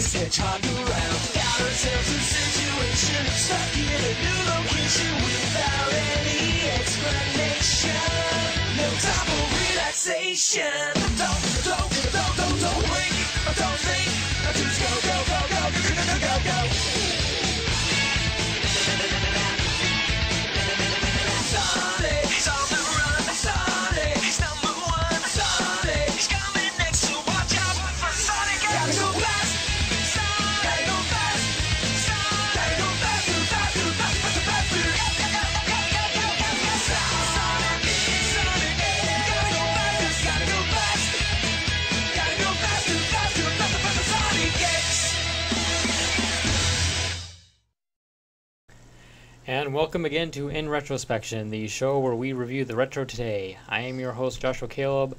this hedgehog around. Got ourselves a situation, stuck in a new location without any explanation. No time for relaxation. Don't wait, don't think. Just go, go, go, go, go, go, go, go, go. Sonic's on the run. Sonic's number one. Sonic's coming next, so watch out for Sonic. Gotta go fast. Gotta go fast. Gotta go faster, faster, faster, faster, faster. Sonic, gotta go fast. Gotta go fast. Gotta go faster, faster, faster, faster. Sonic X. And welcome again to InRetroSpection, the show where we review the retro today. I am your host, Joshua Caleb,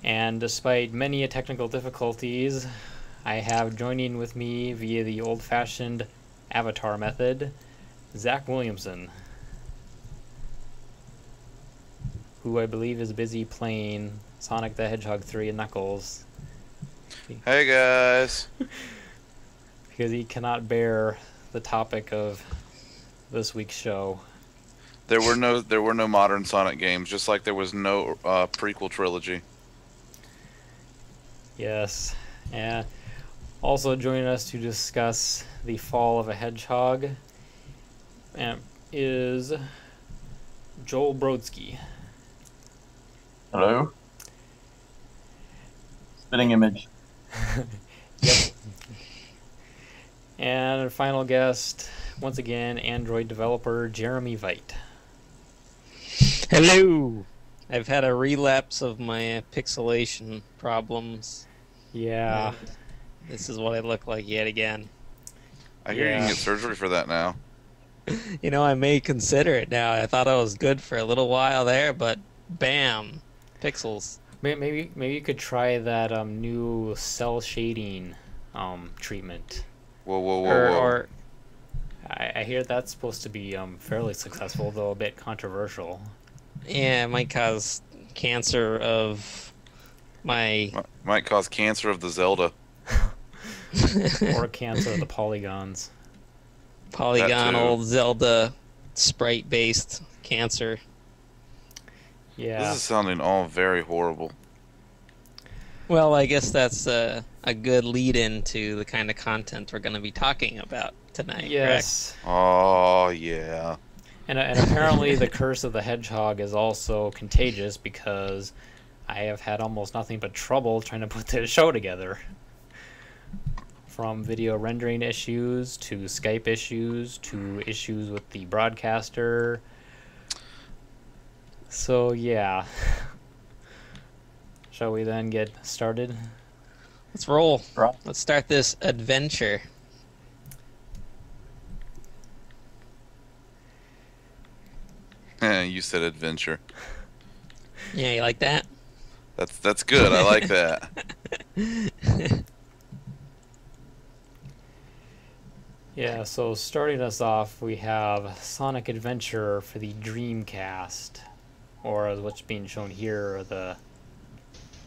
and despite many technical difficulties, I have joining with me via the old-fashioned avatar method, Zach Williamson, who I believe is busy playing Sonic the Hedgehog 3 and Knuckles. Hey guys. Because he cannot bear the topic of this week's show. There were no modern Sonic games, just like there was no prequel trilogy. Yes, and also joining us to discuss the fall of a hedgehog is Joel Brodsky. Hello? Spitting image. Yep. And our final guest, once again, Android developer Jeremy Veit. Hello! I've had a relapse of my pixelation problems. Yeah. and This is what I look like yet again. I hear you can get surgery for that now. You know, I may consider it now. I thought I was good for a little while there, but bam! Pixels. Maybe you could try that new cell shading treatment. Whoa, whoa, whoa, whoa. Or I hear that's supposed to be fairly successful, though a bit controversial. yeah, it might cause cancer of my... Might cause cancer of the Zelda. Or cancer of the polygons. polygonal Zelda sprite-based cancer. Yeah. This is sounding all very horrible. Well, I guess that's a good lead-in to the kind of content we're going to be talking about tonight. Yes. Oh, yeah. And apparently the curse of the hedgehog is also contagious because I have had almost nothing but trouble trying to put this show together. From video rendering issues to Skype issues to issues with the broadcaster. So yeah. Shall we then get started? Let's roll. Right. Let's start this adventure. You said adventure. Yeah, you like that? That's good. I like that. Yeah, so starting us off, we have Sonic Adventure for the Dreamcast, or as what's being shown here, the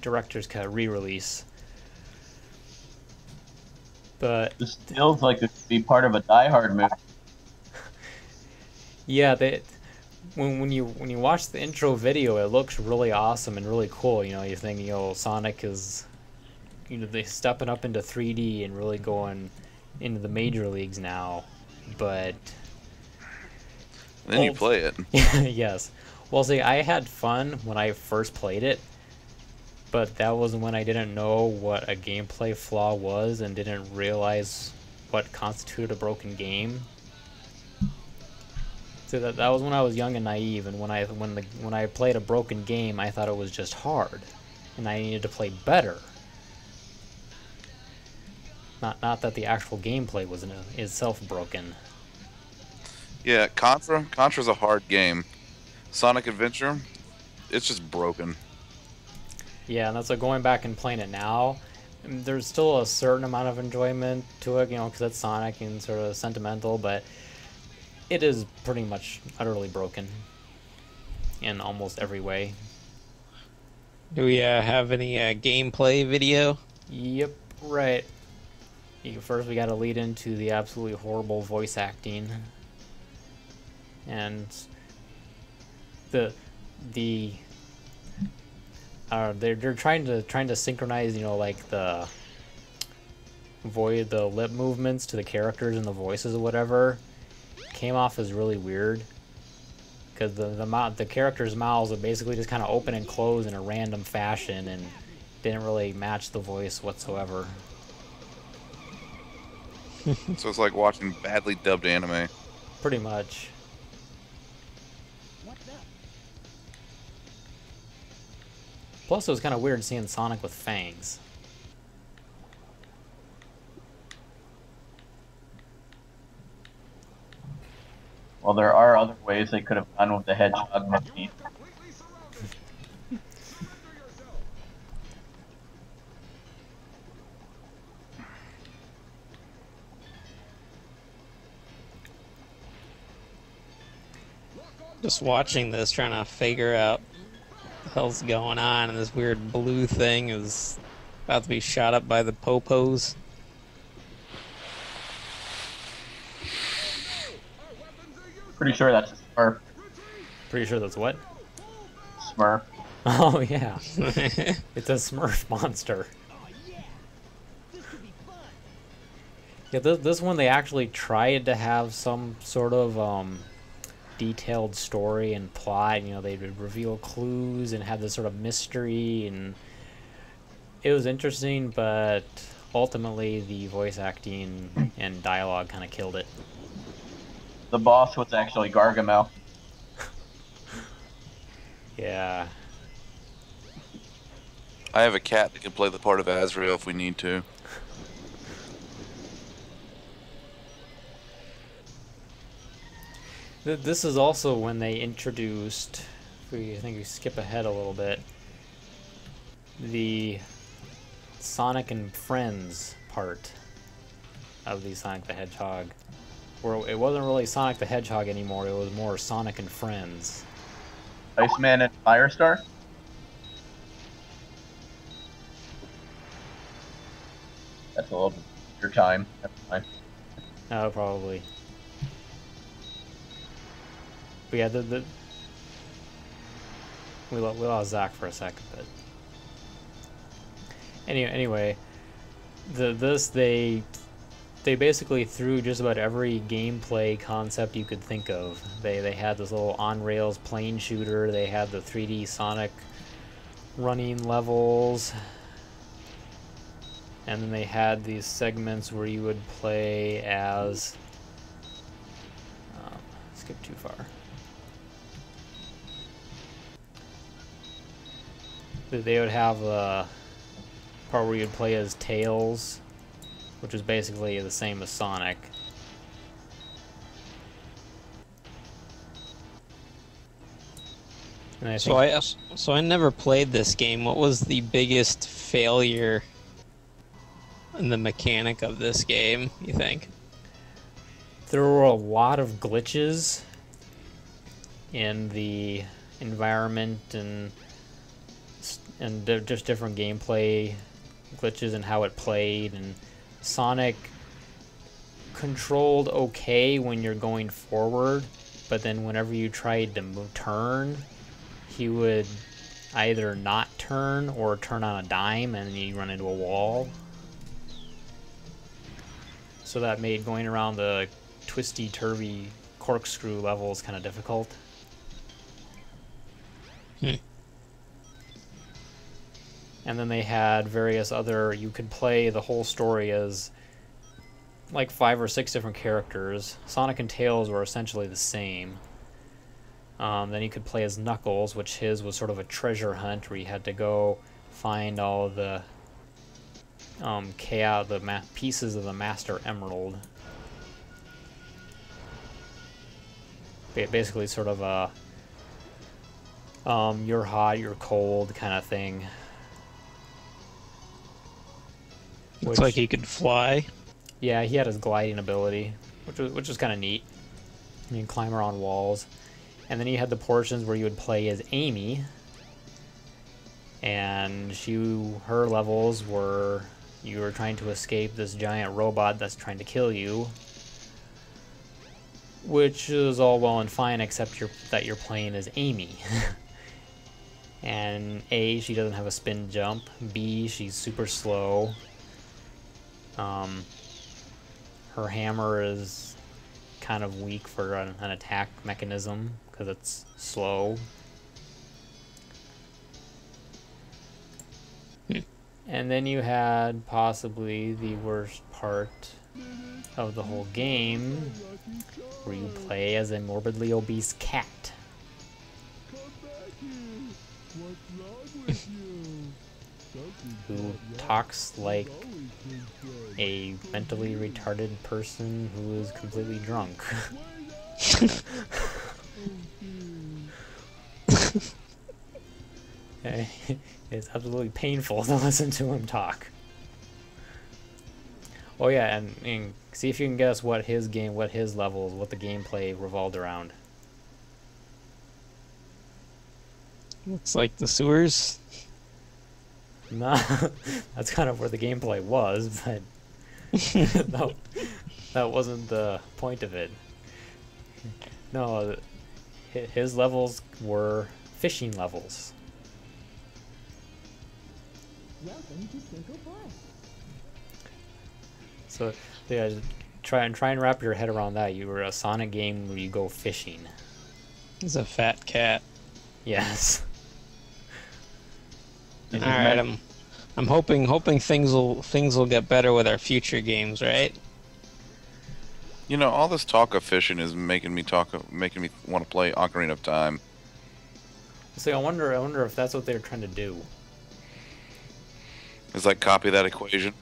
Director's Cut re-release. But This feels like it could be part of a Die Hard movie. yeah, when you watch the intro video, it looks really awesome and really cool. You know, you think, you know, Sonic is, you know, they stepping up into 3D and really going into the major leagues now. But Then you play it. yes. Well, see, I had fun when I first played it, but that was when I didn't know what a gameplay flaw was and didn't realize what constituted a broken game. So that was when I was young and naive, and when I played a broken game, I thought it was just hard, and I needed to play better. Not that the actual gameplay was in itself broken. Yeah, Contra's a hard game. Sonic Adventure, it's just broken. Yeah, and that's like going back and playing it now. There's still a certain amount of enjoyment to it, you know, because it's Sonic and sort of sentimental, but it is pretty much utterly broken in almost every way. Do we have any gameplay video? Yep, right. First, we got to lead into the absolutely horrible voice acting, and they're trying to synchronize, you know, like the lip movements to the characters and the voices or whatever. Came off as really weird because the characters' mouths would basically just kind of open and close in a random fashion and didn't really match the voice whatsoever. So it's like watching badly dubbed anime. Pretty much. Plus, it was kind of weird seeing Sonic with fangs. Well, there are other ways they could have gone with the Hedgehog machine. Just watching this, trying to figure out what the hell's going on, and this weird blue thing is about to be shot up by the popos. Pretty sure that's a Smurf. Pretty sure that's what? Smurf. Oh yeah, it's a Smurf monster. Yeah, this one they actually tried to have some sort of detailed story and plot. You know, they would reveal clues and have this sort of mystery, and it was interesting, but ultimately the voice acting and dialogue kind of killed it. The boss was actually Gargamel. Yeah. I have a cat that can play the part of Azrael if we need to. This is also when they introduced, I think we skip ahead a little bit, the Sonic and Friends part of the Sonic the Hedgehog. Where it wasn't really Sonic the Hedgehog anymore, it was more Sonic and Friends. Iceman and Firestar? That's a little bit your time. That's fine. Oh, probably. But yeah, we lost Zach for a second, but anyway, they basically threw just about every gameplay concept you could think of. They had this little on-rails plane shooter. They had the 3D Sonic running levels. And then they had these segments where you would play as... skip too far. They would have a part where you'd play as Tails, which is basically the same as Sonic. And I think So I never played this game. What was the biggest failure in the mechanic of this game, you think? there were a lot of glitches in the environment and just different gameplay glitches and how it played, and Sonic controlled okay when you're going forward, but then whenever you tried to turn, he would either not turn or turn on a dime and then you run into a wall. So that made going around the twisty-turvy corkscrew levels kind of difficult. And then they had various other, you could play the whole story as like 5 or 6 different characters. Sonic and Tails were essentially the same. Then you could play as Knuckles, which his was sort of a treasure hunt where you had to go find all of the chaos, pieces of the Master Emerald. Basically sort of a you're hot, you're cold kind of thing. Looks like he could fly. Yeah, he had his gliding ability, which was kind of neat. You can climb around walls. And then you had the portions where you would play as Amy, and her levels were you are trying to escape this giant robot that's trying to kill you. Which is all well and fine, except that you're playing as Amy. And A, she doesn't have a spin jump. B, she's super slow. Her hammer is kind of weak for an attack mechanism because it's slow. And then you had possibly the worst part of the whole game, where you play as a morbidly obese cat. Who talks like a mentally retarded person who is completely drunk. It's absolutely painful to listen to him talk. Oh yeah, and see if you can guess what his levels, what the gameplay revolved around. Looks like the sewers. No, that's kind of where the gameplay was, but no, that wasn't the point of it. No, his levels were fishing levels. Welcome to Twinkle Plus. So yeah, try and wrap your head around that. You were a Sonic game where you go fishing. He's a fat cat. Yes. All right, I'm hoping things will get better with our future games, right? You know, all this talk of fishing is making me want to play Ocarina of Time. So I wonder if that's what they're trying to do. Is like copy that equation?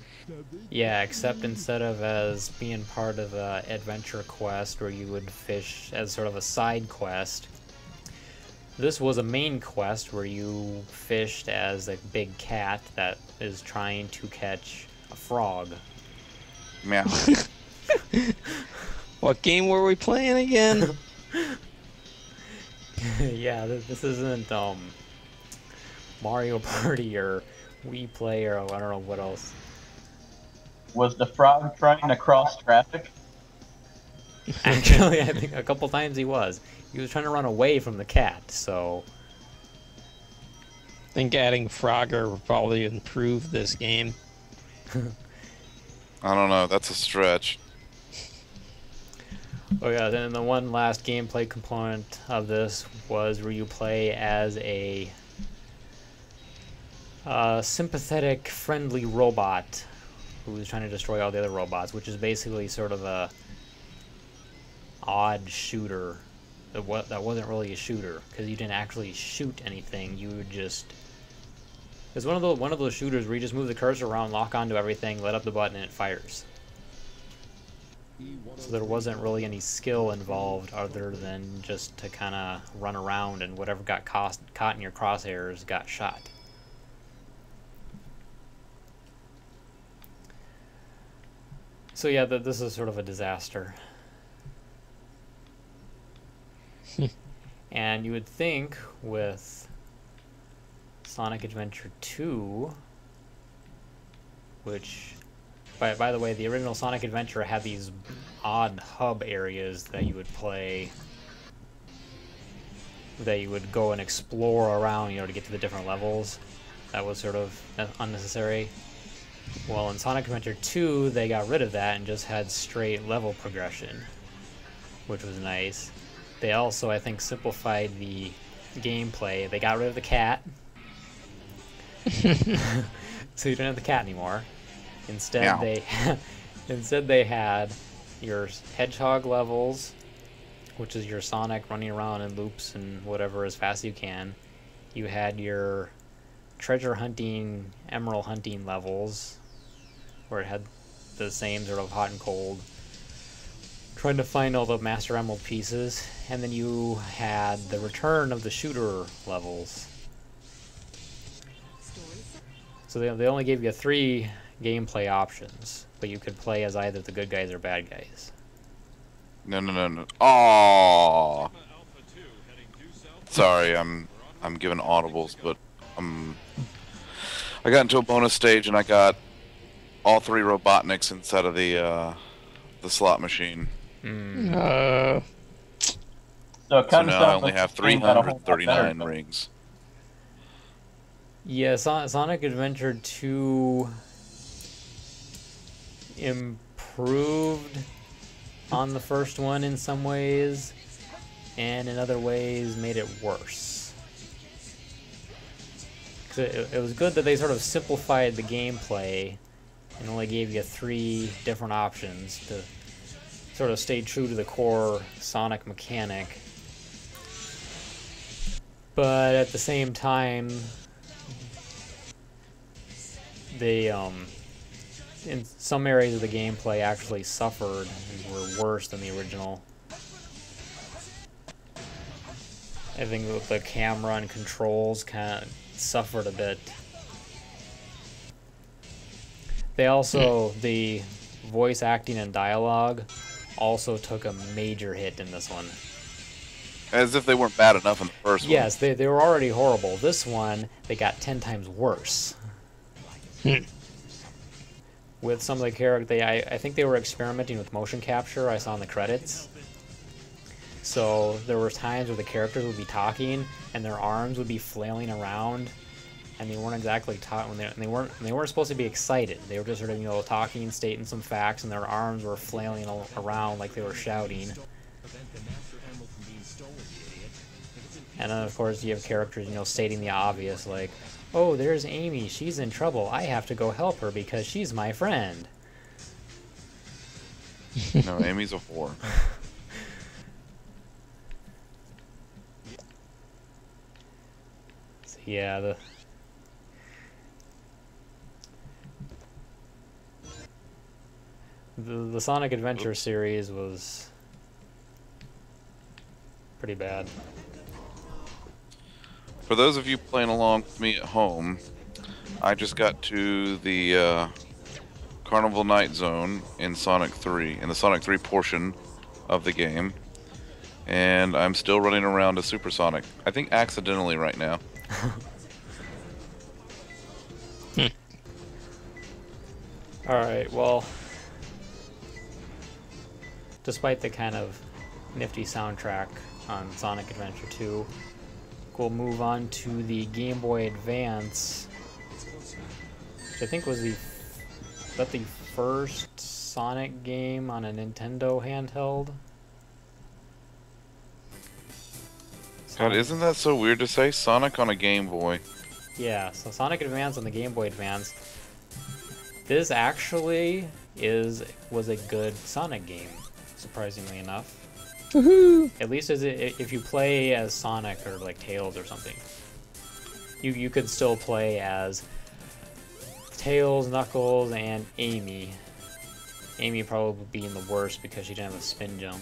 Yeah, except instead of as being part of a adventure quest where you would fish as sort of a side quest, this was a main quest where you fished as a big cat that is trying to catch a frog. Meow. What game were we playing again? Yeah, this isn't Mario Party or Wii Play or I don't know what else. Was the frog trying to cross traffic? Actually, I think a couple times he was. He was trying to run away from the cat, so... I think adding Frogger would probably improve this game. I don't know. That's a stretch. Oh yeah, then the one last gameplay component of this was where you play as a sympathetic, friendly robot who is trying to destroy all the other robots, which is basically sort of a odd shooter. That wasn't really a shooter because you didn't actually shoot anything. You would just... It's one of those shooters where you just move the cursor around, lock onto everything, let up the button, and it fires. So there wasn't really any skill involved other than just to kind of run around and whatever got caught in your crosshairs got shot. So yeah, this is sort of a disaster. And you would think with Sonic Adventure 2, which, by the way, the original Sonic Adventure had these odd hub areas that you would play, that you would go and explore around, to get to the different levels. That was sort of unnecessary. Well, in Sonic Adventure 2, they got rid of that and just had straight level progression, which was nice. They also, I think, simplified the gameplay. They got rid of the cat. So you don't have the cat anymore. Instead, they had your Hedgehog levels, which is your Sonic running around in loops and whatever as fast as you can. You had your treasure hunting, emerald hunting levels, where it had the same sort of hot and cold, trying to find all the Master Emerald pieces, and then you had the return of the shooter levels. So they only gave you 3 gameplay options, but you could play as either the good guys or bad guys. No. Aww. Sorry, I'm giving audibles, but I got into a bonus stage and I got all 3 Robotniks instead of the slot machine. Uh, So it So kind of now I sounds only like have this game got a whole lot better. 339 rings. Yeah, Sonic Adventure 2 improved on the first one in some ways, and in other ways made it worse. 'Cause it was good that they sort of simplified the gameplay and only gave you 3 different options to sort of stay true to the core Sonic mechanic. But at the same time, they in some areas of the gameplay actually suffered and were worse than the original. I think the camera and controls kind of suffered a bit. They also, the voice acting and dialogue also took a major hit in this one. As if they weren't bad enough in the first one. Yes, they were already horrible. This one, they got 10 times worse. With some of the characters, I think they were experimenting with motion capture, I saw in the credits. So there were times where the characters would be talking and their arms would be flailing around, and they weren't exactly talking. They weren't supposed to be excited. They were just sort of talking, stating some facts, and their arms were flailing around like they were shouting. And then of course you have characters stating the obvious, like, "Oh, there's Amy. She's in trouble. I have to go help her because she's my friend." No, Amy's a whore. So yeah, the Sonic Adventure series was pretty bad. For those of you playing along with me at home, I just got to the Carnival Night Zone in Sonic 3, in the Sonic 3 portion of the game. And I'm still running around a Supersonic. I think accidentally right now. Alright, well, despite the kind of nifty soundtrack on Sonic Adventure 2, we'll move on to the Game Boy Advance, which I think was the first Sonic game on a Nintendo handheld. God, isn't that so weird to say? Sonic on a Game Boy. Yeah, so Sonic Advance on the Game Boy Advance. This actually was a good Sonic game, surprisingly enough. woohoo! At least if you play as Sonic or like Tails or something, you could still play as Tails, Knuckles, and Amy. Amy probably being the worst because she didn't have a spin jump.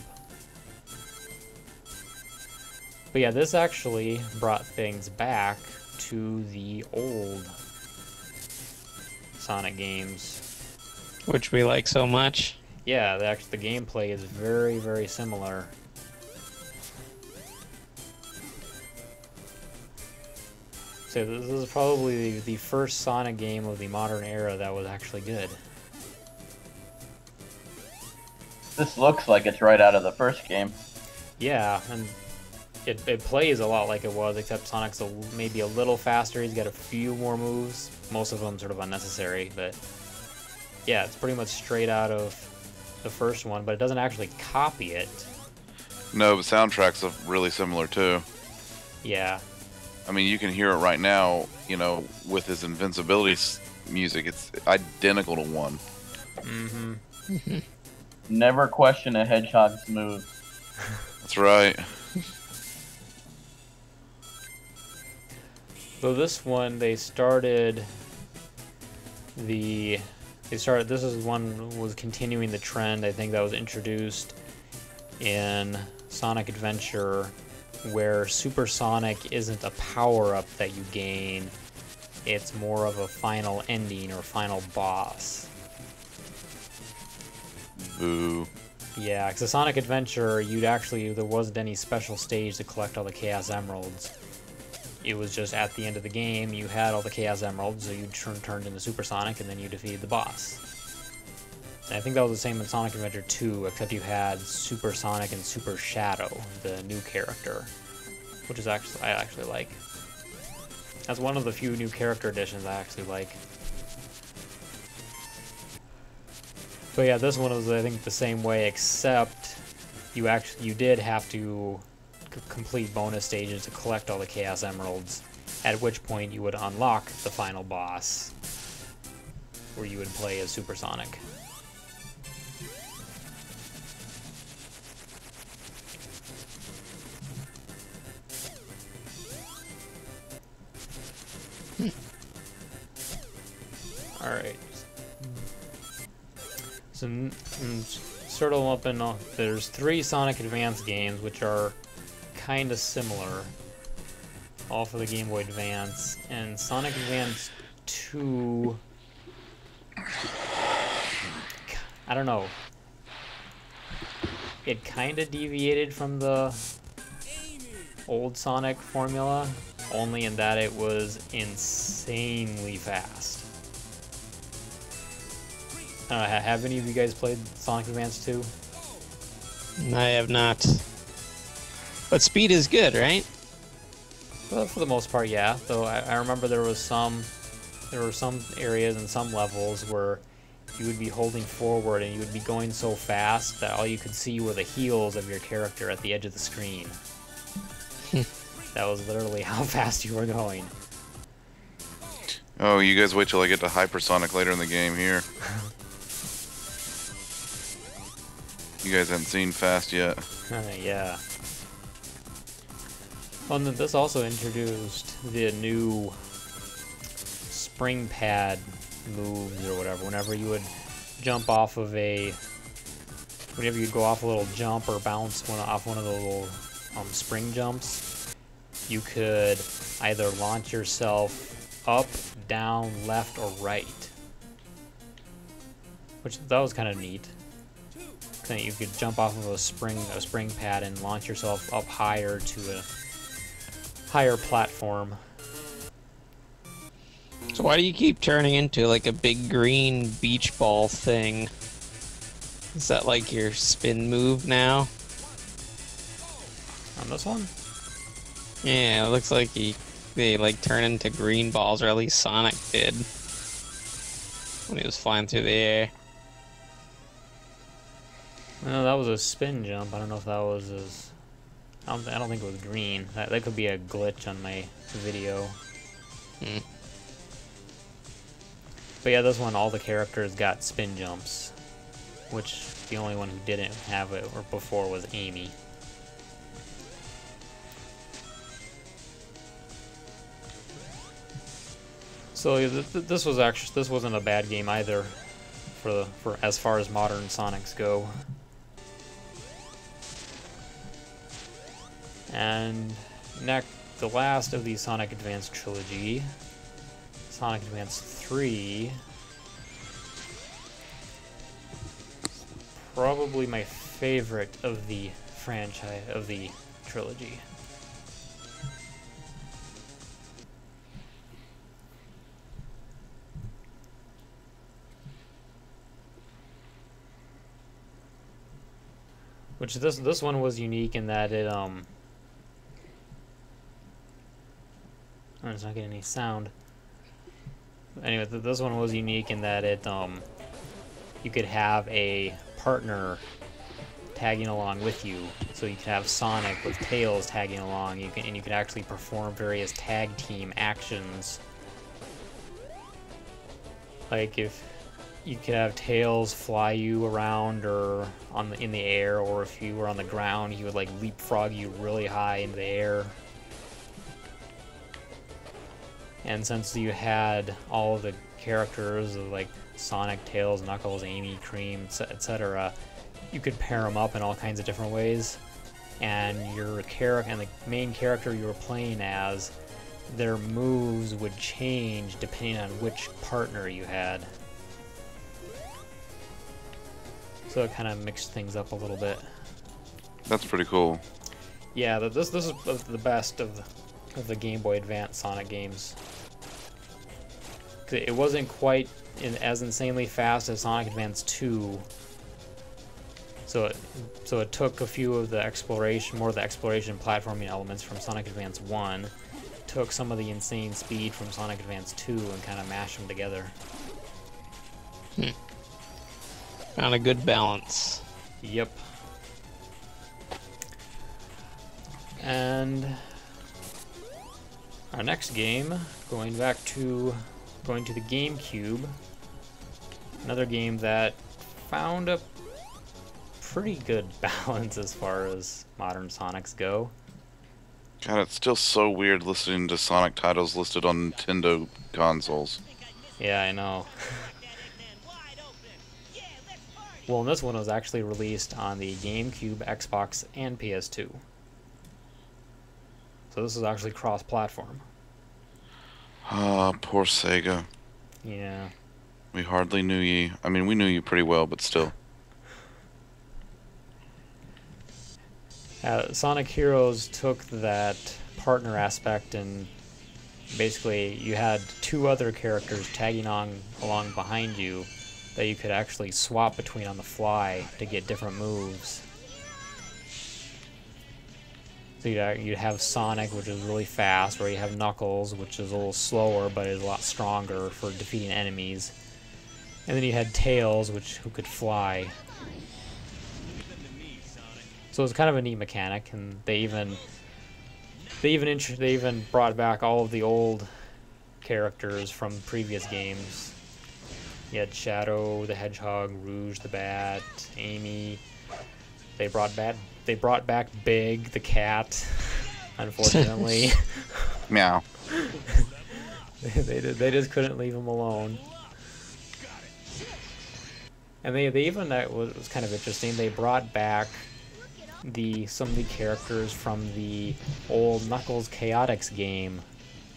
But yeah, this actually brought things back to the old Sonic games. Which we like so much. Yeah, the gameplay is very, very similar. So this is probably the first Sonic game of the modern era that was actually good. This looks like it's right out of the first game. Yeah, and it plays a lot like it was, except Sonic's maybe a little faster. He's got a few more moves, most of them sort of unnecessary, but yeah, it's pretty much straight out of the first one, but it doesn't actually copy it. No, but soundtracks are really similar too. Yeah. I mean, you can hear it right now, with his invincibility music. It's identical to one. Mm-hmm. Never question a Hedgehog's move. That's right. So this one, this is one was continuing the trend, I think, that was introduced in Sonic Adventure, where Super Sonic isn't a power-up that you gain, it's more of a final ending or final boss. Boo. Yeah, because the Sonic Adventure, there wasn't any special stage to collect all the Chaos Emeralds. it was just at the end of the game, you had all the Chaos Emeralds, so you turned into Supersonic, and then you defeated the boss. And I think that was the same in Sonic Adventure 2, except you had Super Sonic and Super Shadow, the new character, which is actually I actually like. That's one of the few new character additions I actually like. But yeah, this one was I think the same way, except you did have to complete bonus stages to collect all the Chaos Emeralds, at which point you would unlock the final boss, where you would play as Supersonic. Alright. So, sort of up and off, there's 3 Sonic Advance games, which are kind of similar, all for the Game Boy Advance, and Sonic Advance 2, I don't know, it kind of deviated from the old Sonic formula, only in that it was insanely fast. Have any of you guys played Sonic Advance 2? I have not. But speed is good, right? Well, for the most part, yeah. Though I remember there were some areas and some levels where you would be holding forward and you would be going so fast that all you could see were the heels of your character at the edge of the screen. That was literally how fast you were going. Oh, you guys wait till I get to Hypersonic later in the game here. You guys haven't seen fast yet. Yeah. Well, and then this also introduced the new spring pad moves or whatever. Whenever you would jump off of whenever you'd go off a little jump or bounce off one of the little spring jumps, you could either launch yourself up, down, left, or right. That was kind of neat. You could jump off of a spring pad and launch yourself up higher to a higher platform. So why do you keep turning into like a big green beach ball thing? Is that like your spin move now? On this one? Yeah, it looks like they like turn into green balls, or at least Sonic did when he was flying through the air. No, that was a spin jump. I don't know if that was as... I don't think it was green. That could be a glitch on my video. But yeah, this one, all the characters got spin jumps, which the only one who didn't have it or before was Amy. So yeah, this wasn't a bad game either, for as far as modern Sonics go. And next, the last of the Sonic Advance trilogy, Sonic Advance 3, probably my favorite of the franchise, of the trilogy. Which this one was unique in that it oh, it's not getting any sound. Anyway, this one was unique in that it you could have a partner tagging along with you. So you could have Sonic with Tails tagging along. You could actually perform various tag team actions. Like if you could have Tails fly you around or in the air, or if you were on the ground, he would like leapfrog you really high into the air. And since you had all of the characters of like Sonic, Tails, Knuckles, Amy, Cream, etc., you could pair them up in all kinds of different ways. And the main character you were playing as, their moves would change depending on which partner you had. So it kind of mixed things up a little bit. That's pretty cool. Yeah, this is the best of the Game Boy Advance Sonic games. It wasn't quite as insanely fast as Sonic Advance 2. So it took a few of the more of the exploration platforming elements from Sonic Advance 1, took some of the insane speed from Sonic Advance 2 and kind of mashed them together. Found a good balance. Yep. And our next game, going to the GameCube, another game that found a pretty good balance as far as modern Sonics go. God, it's still so weird listening to Sonic titles listed on Nintendo consoles. Yeah, I know. Well, and this one was actually released on the GameCube, Xbox, and PS2. So this is actually cross-platform. Ah, poor Sega. Yeah. We hardly knew ye. I mean, we knew you pretty well, but still. Sonic Heroes took that partner aspect and basically you had two other characters tagging along behind you that you could actually swap between on the fly to get different moves. So you'd have Sonic, which is really fast, or you have Knuckles, which is a little slower but is a lot stronger for defeating enemies. And then you had Tails, who could fly. So it's kind of a neat mechanic, and they even brought back all of the old characters from previous games. You had Shadow the Hedgehog, Rouge the Bat, Amy. They brought back Big the cat. Unfortunately, Meow. they just couldn't leave him alone. And they even, that was kind of interesting, they brought back some of the characters from the old Knuckles Chaotix game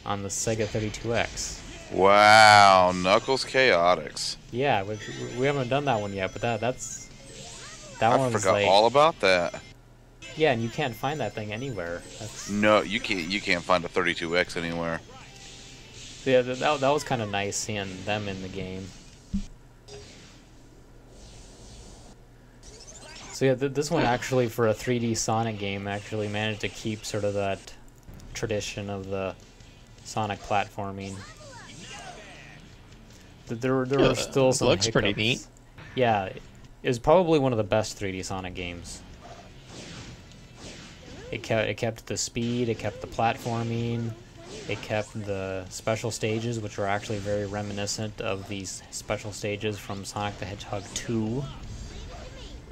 on the Sega 32X. Wow, Knuckles Chaotix. Yeah, we haven't done that one yet, but that I one's forgot like, all about that. yeah, and you can't find that thing anywhere. No, you can't find a 32X anywhere. Yeah, that was kind of nice seeing them in the game. So yeah, this one actually, for a 3D Sonic game, actually managed to keep sort of that tradition of the Sonic platforming. There were still some looks pretty hiccups. neat. Yeah, it was probably one of the best 3D Sonic games. It kept the speed, it kept the platforming, it kept the special stages, which were actually very reminiscent of these special stages from Sonic the Hedgehog 2.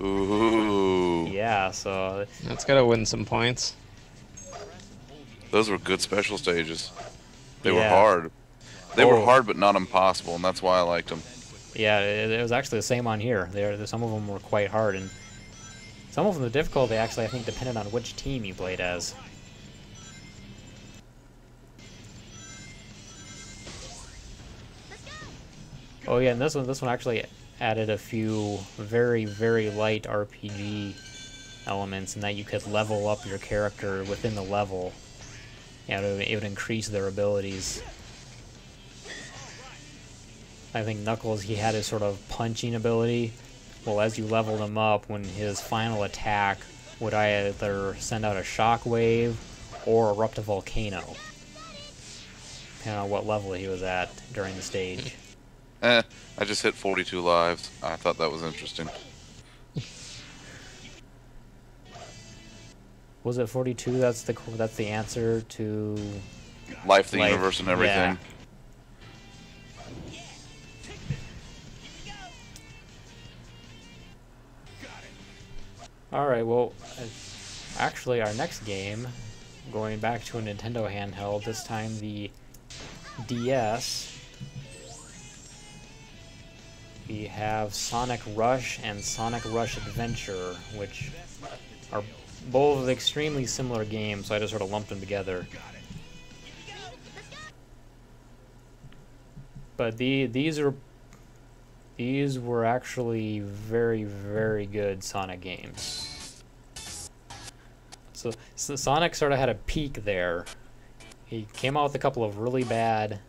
Ooh. Yeah, so That's gotta win some points. Those were good special stages. They were Yeah. hard. They were Oh. hard, but not impossible, and that's why I liked them. yeah, it was actually the same on here. Some of them were quite hard, and some of them, the difficulty actually, I think, depended on which team you played as. Oh yeah, and this one actually added a few very, very light RPG elements, in that you could level up your character within the level. Yeah, it would increase their abilities. I think Knuckles, he had his sort of punching ability. Well, as you leveled him up, when his final attack would either send out a shockwave or erupt a volcano, depending on what level he was at during the stage. I just hit 42 lives. I thought that was interesting. Was it 42? That's the answer to Life, the Life, universe, and everything. yeah. Alright, well, actually our next game, going back to a Nintendo handheld, this time the DS, we have Sonic Rush and Sonic Rush Adventure, which are both extremely similar games, so I just sort of lumped them together. But these were actually very, very good Sonic games. So Sonic sort of had a peak there he came out with a couple of really bad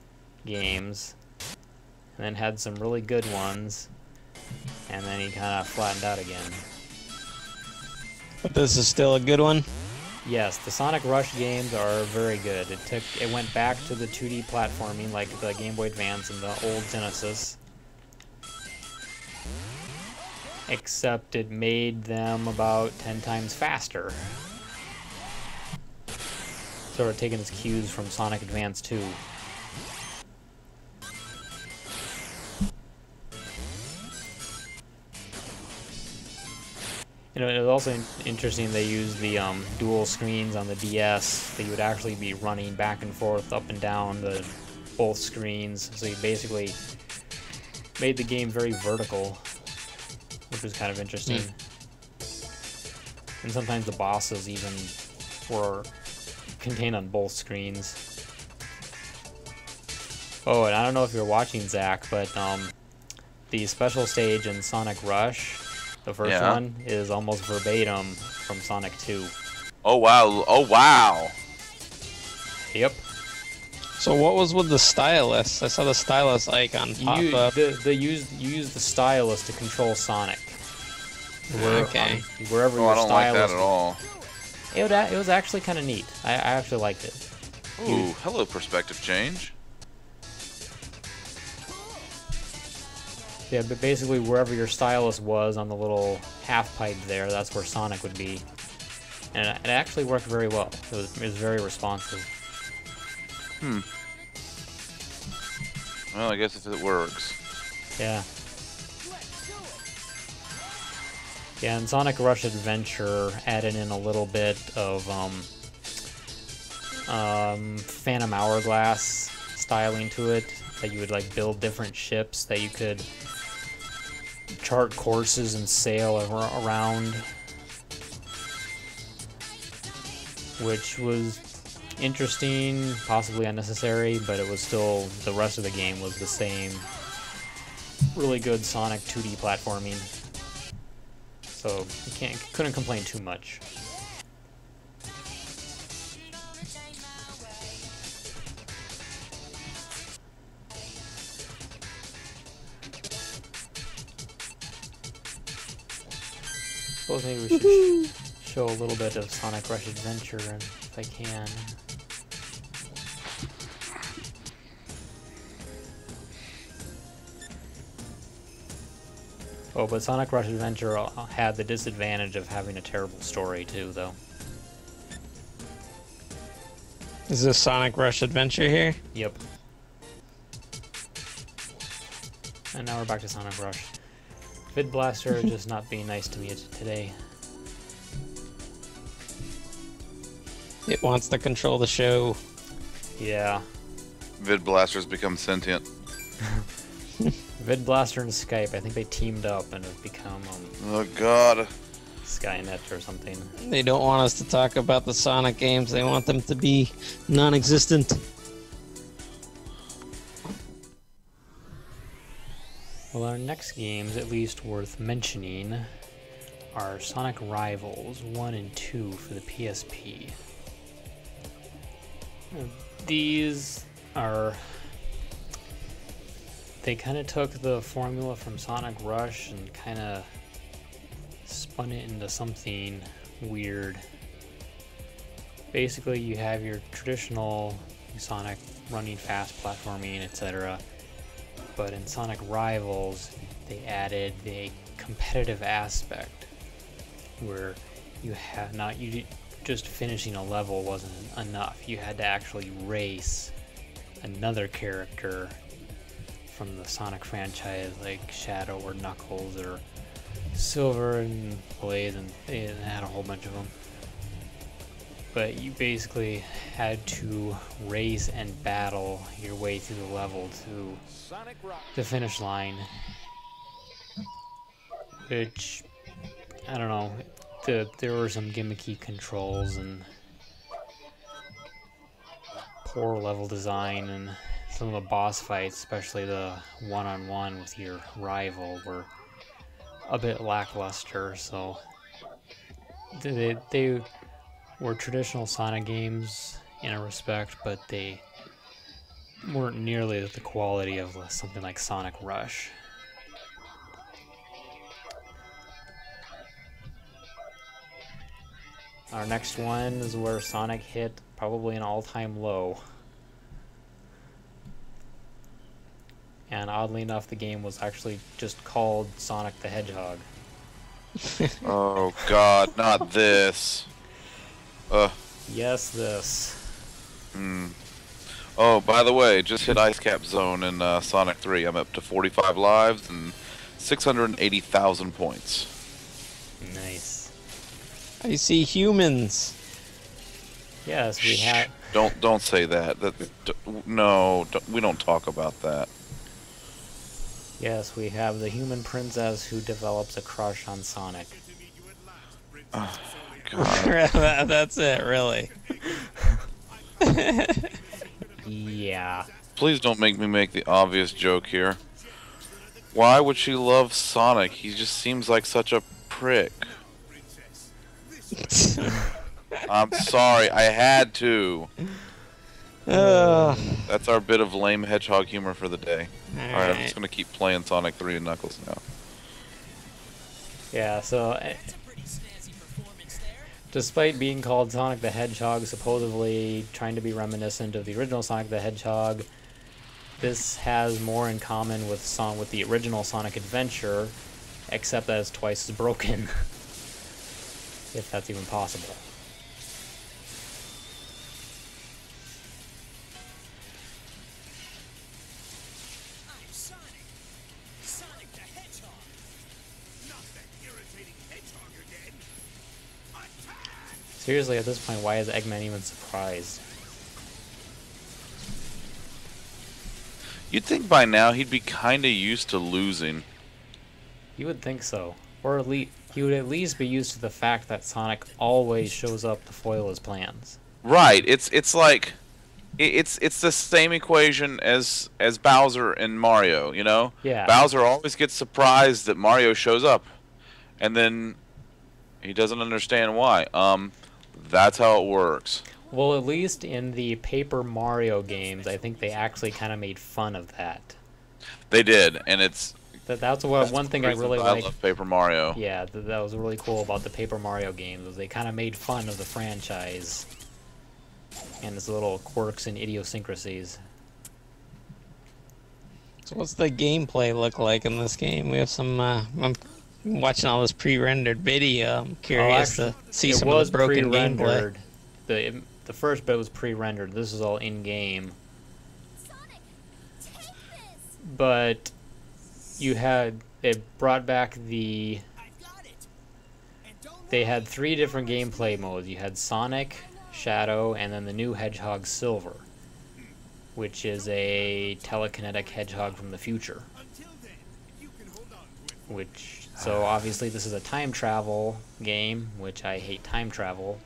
games, and then had some really good ones, and then he kind of flattened out again. But this is still a good one. Yes, the Sonic Rush games are very good. It went back to the 2D platforming like the Game Boy Advance and the old Genesis. Except it made them about 10 times faster. Sort of taking its cues from Sonic Advance 2. You know, it was also interesting they used the dual screens on the DS, that you would actually be running back and forth, up and down both screens. So you basically made the game very vertical, which was kind of interesting. And sometimes the bosses even were contained on both screens. Oh, and I don't know if you're watching, Zach, but the special stage in Sonic Rush, the first one, is almost verbatim from Sonic 2. Oh wow! Oh wow! Yep. So what was with the stylus? I saw the stylus icon pop up. You use the stylus to control Sonic. Okay. Wherever Oh, your I don't like stylus. that at all. It was actually kind of neat. I actually liked it. Ooh, hello, perspective change. Yeah, but basically wherever your stylus was on the little half pipe there, that's where Sonic would be. And it actually worked very well. It was very responsive. Well, I guess if it works. Yeah. Yeah, and Sonic Rush Adventure added in a little bit of Phantom Hourglass styling to it, that you would like build different ships that you could chart courses and sail around, which was interesting, possibly unnecessary, but it was still, the rest of the game was the same. Really good Sonic 2D platforming. So you couldn't complain too much. Suppose maybe we should show a little bit of Sonic Rush Adventure, if I can. Oh, but Sonic Rush Adventure had the disadvantage of having a terrible story too, though. Is this Sonic Rush Adventure here? Yep. And now we're back to Sonic Rush. Vid Blaster just not being nice to me today. It wants to control the show. Yeah. Vid Blaster's become sentient. Vid Blaster and Skype, I think they teamed up and have become Oh god. Skynet or something. They don't want us to talk about the Sonic games. They want them to be non-existent. Well, our next games, at least worth mentioning, are Sonic Rivals 1 and 2 for the PSP. These are... They kind of took the formula from Sonic Rush and kind of spun it into something weird. Basically, you have your traditional Sonic running fast, platforming, etc. But in Sonic Rivals, they added a competitive aspect where you have just finishing a level wasn't enough. You had to actually race another character from the Sonic franchise, like Shadow or Knuckles or Silver and Blaze, and they had a whole bunch of them. But you basically had to race and battle your way through the level to the finish line, which, I don't know, there were some gimmicky controls and poor level design, and some of the boss fights, especially the one-on-one with your rival, were a bit lackluster. So they were traditional Sonic games. in a respect, but they weren't nearly the quality of something like Sonic Rush. Our next one is where Sonic hit probably an all-time low. And oddly enough, the game was actually just called Sonic the Hedgehog. Oh God, not this. Yes, this. Oh, by the way, just hit Ice Cap Zone in Sonic 3. I'm up to 45 lives and 680,000 points. Nice. I see humans. Yes, we have. Don't say that. No, we don't talk about that. Yes, we have the human princess who develops a crush on Sonic. Oh, God. That's it, really. Yeah. Please don't make me make the obvious joke here. Why would she love Sonic? He just seems like such a prick. I'm sorry, I had to. That's our bit of lame hedgehog humor for the day. Alright, I'm just gonna keep playing Sonic 3 and Knuckles now. Yeah, so despite being called Sonic the Hedgehog, supposedly trying to be reminiscent of the original Sonic the Hedgehog, this has more in common with the original Sonic Adventure, except that it's twice as broken. If that's even possible. I'm Sonic. Sonic the Hedgehog. Not that irritating hedgehog again. Attack! Seriously, at this point, why is Eggman even surprised? You'd think by now he'd be kinda used to losing. You would think so. Or at least he would at least be used to the fact that Sonic always shows up to foil his plans. Right, it's like it's the same equation as Bowser and Mario, you know? Yeah. Bowser always gets surprised that Mario shows up, and then he doesn't understand why. That's how it works. Well, at least in the Paper Mario games, I think they actually kind of made fun of that. They did, and That's one thing I really I like. love Paper Mario. Yeah, that was really cool about the Paper Mario games. Was they kind of made fun of the franchise and its little quirks and idiosyncrasies. So what's the gameplay look like in this game? We have some, I'm watching all this pre-rendered video. I'm curious to see some of the broken gameplay. The first bit was pre-rendered. This is all in-game. But it brought back they had 3 different gameplay modes. You had Sonic, Shadow, and then the new Hedgehog Silver, which is a telekinetic hedgehog from the future. So obviously this is a time travel game, which I hate time travel.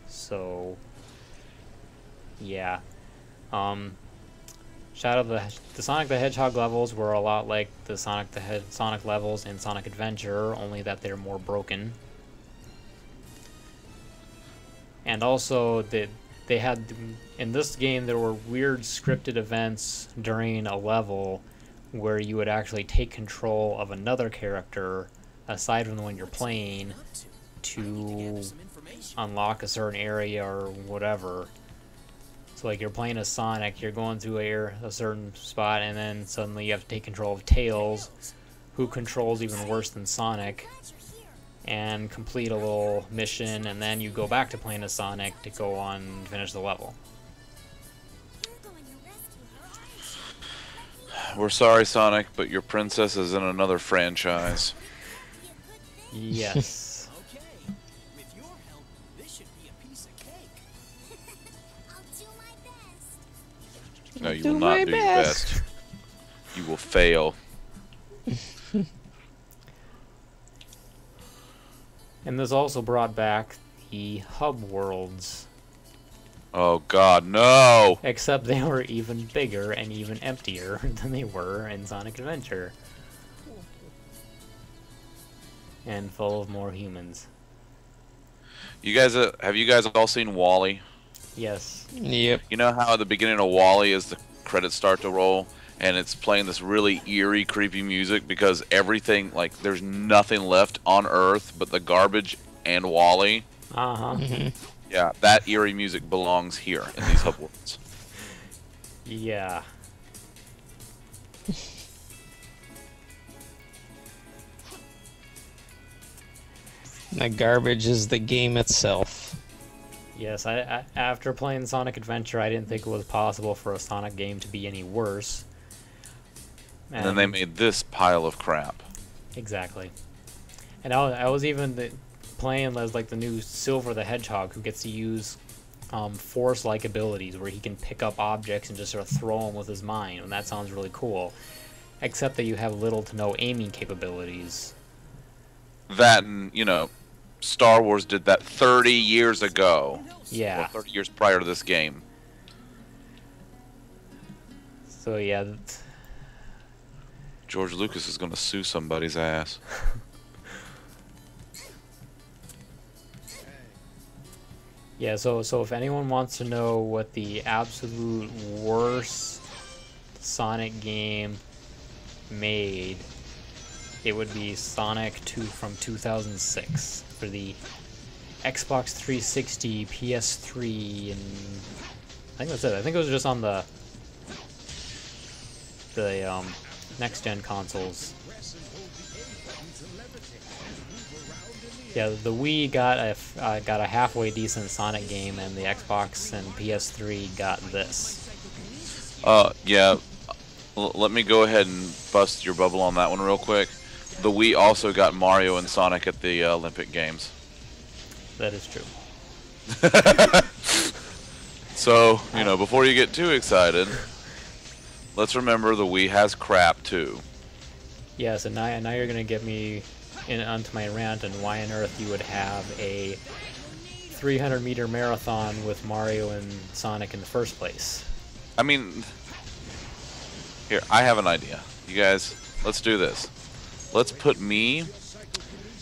So yeah. The Sonic the Hedgehog levels were a lot like the Sonic levels in Sonic Adventure, only that they're more broken. And also, they had in this game there were weird scripted events during a level where you would actually take control of another character aside from the one you're playing to unlock a certain area or whatever. So like you're playing as Sonic, you're going through a certain spot, and then suddenly you have to take control of Tails, who controls even worse than Sonic, and complete a little mission, and then you go back to playing as Sonic to go on and finish the level. We're sorry, Sonic, but your princess is in another franchise. Yes. No, you will not do your best. You will fail. And this also brought back the hub worlds. Oh God, no! Except they were even bigger and even emptier than they were in Sonic Adventure. And full of more humans. You guys, have you guys all seen Wall-E? Yes. Yep. You know how at the beginning of Wall-E, as the credits start to roll, and it's playing this really eerie, creepy music because everything, like, there's nothing left on Earth but the garbage and Wall-E. Uh-huh. Yeah, that eerie music belongs here in these hub worlds. Yeah. The garbage is the game itself. Yes, after playing Sonic Adventure, I didn't think it was possible for a Sonic game to be any worse. And then they made this pile of crap. Exactly. And I was even playing as like the new Silver the Hedgehog, who gets to use force-like abilities where he can pick up objects and just sort of throw them with his mind, and that sounds really cool. Except that you have little to no aiming capabilities. That and, you know, Star Wars did that 30 years ago. Yeah. Or 30 years prior to this game. So yeah. George Lucas is going to sue somebody's ass. Yeah, so if anyone wants to know what the absolute worst Sonic game made, it would be Sonic 2 from 2006 for the Xbox 360, PS3, and I think that's it. I think it was just on the next gen consoles. Yeah, the Wii got a halfway decent Sonic game, and the Xbox and PS3 got this. Yeah. Let me go ahead and bust your bubble on that one real quick. The Wii also got Mario and Sonic at the Olympic Games. That is true. So, you know, before you get too excited, let's remember the Wii has crap too. Yes, and now you're gonna get me onto my rant and why on earth you would have a 300-meter marathon with Mario and Sonic in the first place. I mean, here, I have an idea. You guys, let's do this. Let's put me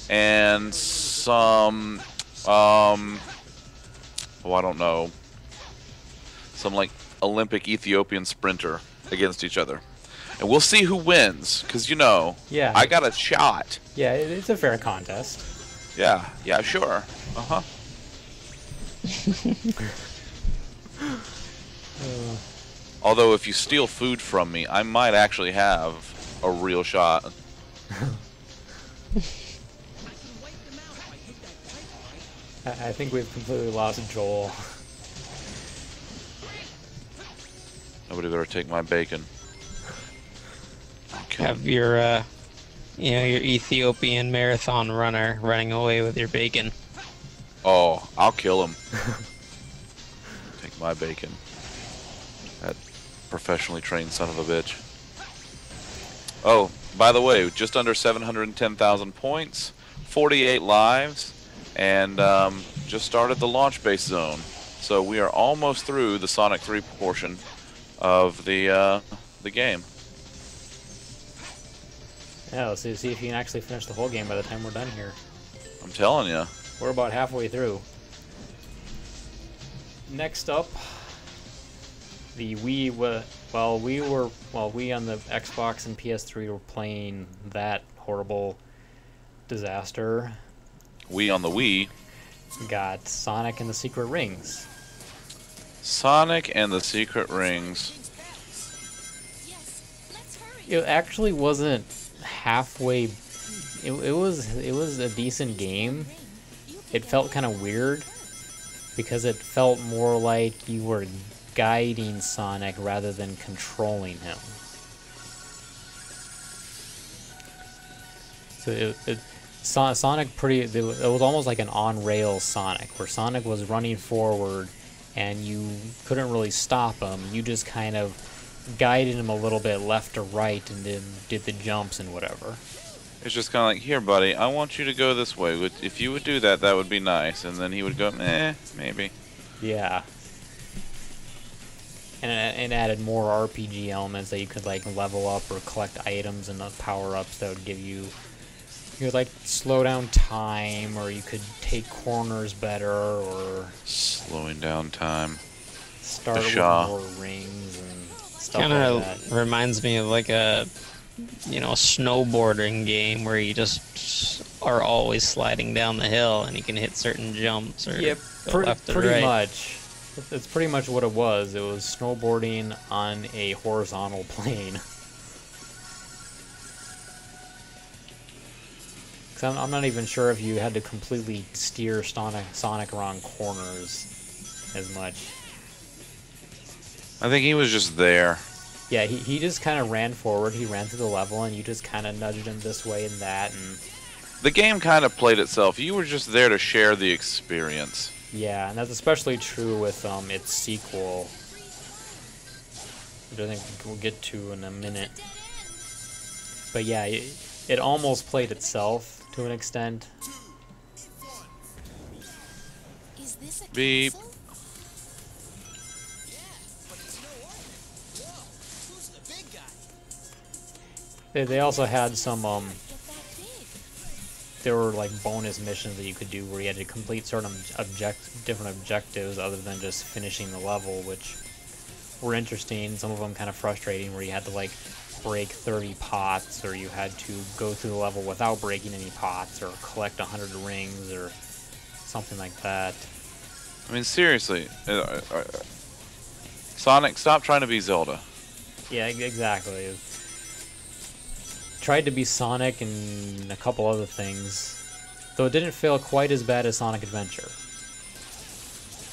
and some, oh, I don't know, some, like, Olympic Ethiopian sprinter against each other. And we'll see who wins, because, you know, Yeah. I got a shot. Yeah, it's a fair contest. Yeah, sure. Uh-huh. Although, if you steal food from me, I might actually have a real shot. I think we've completely lost Joel. Nobody better take my bacon. Okay. Have your, your Ethiopian marathon runner running away with your bacon. Oh, I'll kill him. Take my bacon. That professionally trained son of a bitch. Oh, by the way, just under 710,000 points, 48 lives, and just started the launch base zone. So we are almost through the Sonic 3 portion of the game. Yeah, let's see if you can actually finish the whole game by the time we're done here. I'm telling you. We're about halfway through. Next up, the Wii. We on the Xbox and PS3 were playing that horrible disaster. We on the Wii. Got Sonic and the Secret Rings. Sonic and the Secret Rings. It actually wasn't halfway. It was a decent game. It felt kind of weird because it felt more like you were guiding Sonic rather than controlling him. So Sonic it was almost like an on-rails Sonic, where Sonic was running forward and you couldn't really stop him. You just kind of guided him a little bit left to right and then did the jumps and whatever. It's just kind of like, here, buddy, I want you to go this way. If you would do that, that would be nice. And then he would go, maybe. Yeah. And it added more RPG elements that you could like level up or collect items and power-ups that would give you You could like slow down time, or you could take corners better, or Slowing down time. start with Shaw. more rings and stuff Kind like that. of reminds me of like a, snowboarding game where you just are always sliding down the hill and you can hit certain jumps or Yep, go left or pretty right. much. It's pretty much what it was. It was snowboarding on a horizontal plane. 'Cause I'm not even sure if you had to completely steer Sonic around corners as much. I think he was just there. Yeah, he just kind of ran forward. He ran through the level, and you just kind of nudged him this way and that, and The game kind of played itself. You were just there to share the experience. yeah, and that's especially true with its sequel, which I think we'll get to in a minute. But yeah, it almost played itself to an extent. Is this a Beep. castle? They also had some Get that big. there were like bonus missions that you could do where you had to complete certain different objectives other than just finishing the level, which were interesting. Some of them kind of frustrating, where you had to like break 30 pots, or you had to go through the level without breaking any pots, or collect 100 rings, or something like that. I mean, seriously. Sonic, stop trying to be Zelda. Yeah, exactly. Tried to be Sonic and a couple other things, though it didn't fail quite as bad as Sonic Adventure.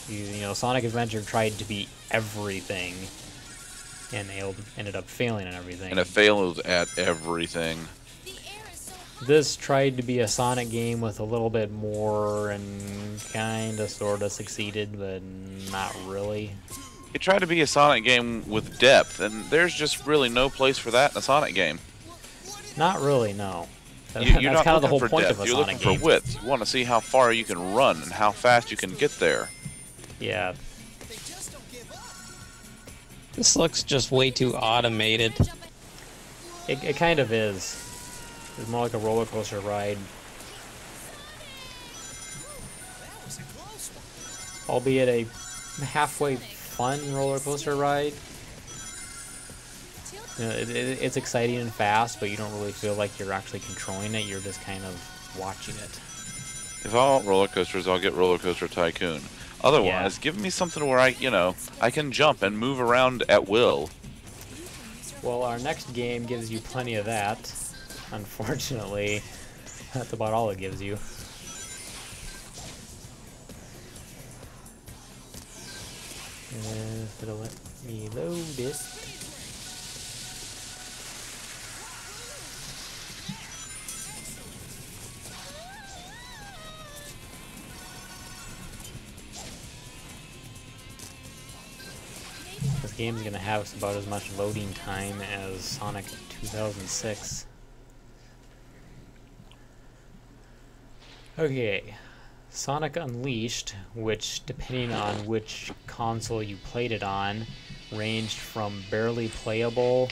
You know, Sonic Adventure tried to be everything, and they ended up failing at everything. And it failed at everything. The air is so hot. This tried to be a Sonic game with a little bit more, and kinda sorta succeeded, but not really. It tried to be a Sonic game with depth, and there's just really no place for that in a Sonic game. Not really, no. You're That's not kind of the looking whole for point depth. of a You're Sonic looking game. for width. You want to see how far you can run and how fast you can get there. Yeah, This looks just way too automated. it kind of is. It's more like a roller coaster ride. Albeit a halfway fun roller coaster ride. You know, it's exciting and fast, but you don't really feel like you're actually controlling it. You're just kind of watching it. If I want roller coasters, I'll get Roller Coaster Tycoon. Otherwise, give me something where I can jump and move around at will. Well, our next game gives you plenty of that. Unfortunately, that's about all it gives you. If it'll let me load it. This game's gonna have about as much loading time as Sonic 2006. Okay, Sonic Unleashed, which, depending on which console you played it on, ranged from barely playable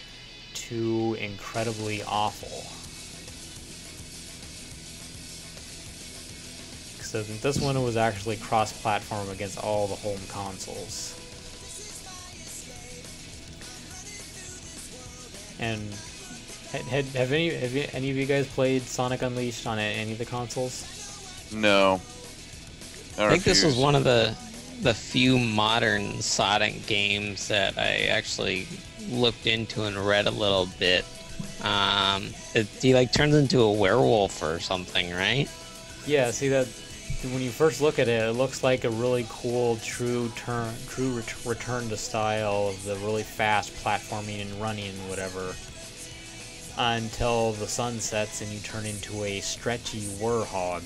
to incredibly awful. So this one was actually cross-platform against all the home consoles. And have any of you guys played Sonic Unleashed on any of the consoles? No. I think this was one of the few modern Sonic games that I actually looked into and read a little bit. He like turns into a werewolf or something, right? Yeah, see that when you first look at it, it looks like a really cool, true return to style of the really fast platforming and running and whatever. Until the sun sets and you turn into a stretchy warhog.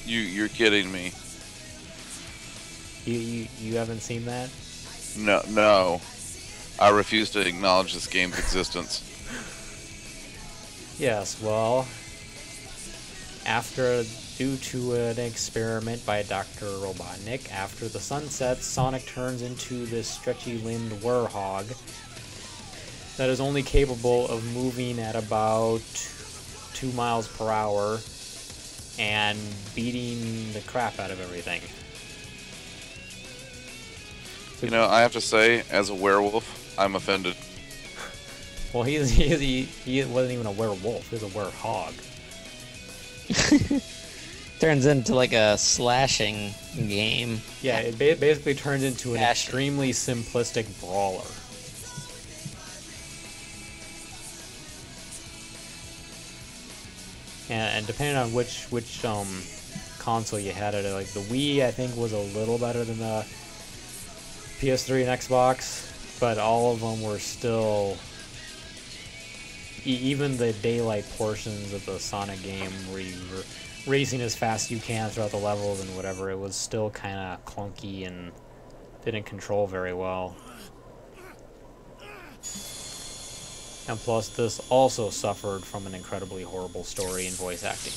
You're kidding me. You haven't seen that? No. I refuse to acknowledge this game's existence. Yes, well, due to an experiment by Dr. Robotnik, after the sun sets, Sonic turns into this stretchy-limbed warhog that is only capable of moving at about 2 miles per hour and beating the crap out of everything. You know, I have to say, as a werewolf, I'm offended. Well, he wasn't even a werewolf. He was a werehog. Turns into like a slashing game. Yeah, it basically turns into an extremely simplistic brawler. And depending on which console you had it, like the Wii, I think was a little better than the PS3 and Xbox, but all of them were still. Even the daylight portions of the Sonic game, where you were racing as fast as you can throughout the levels and whatever, it was still kind of clunky and didn't control very well. And plus, this also suffered from an incredibly horrible story and voice acting.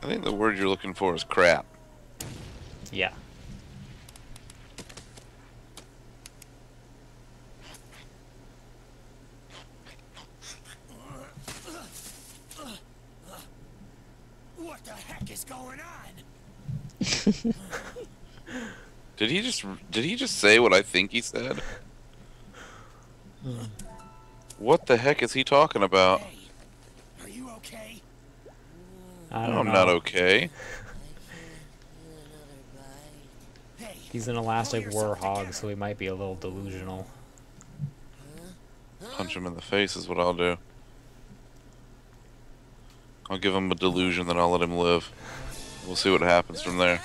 I think the word you're looking for is crap. Yeah. What the heck is going on? Did he just say what I think he said? What the heck is he talking about? Hey, are you okay? I No, don't I'm know. not okay. Hey, He's an elastic warhog, so he might be a little delusional. Punch him in the face is what I'll do. I'll give him a delusion, then I'll let him live. We'll see what happens from there.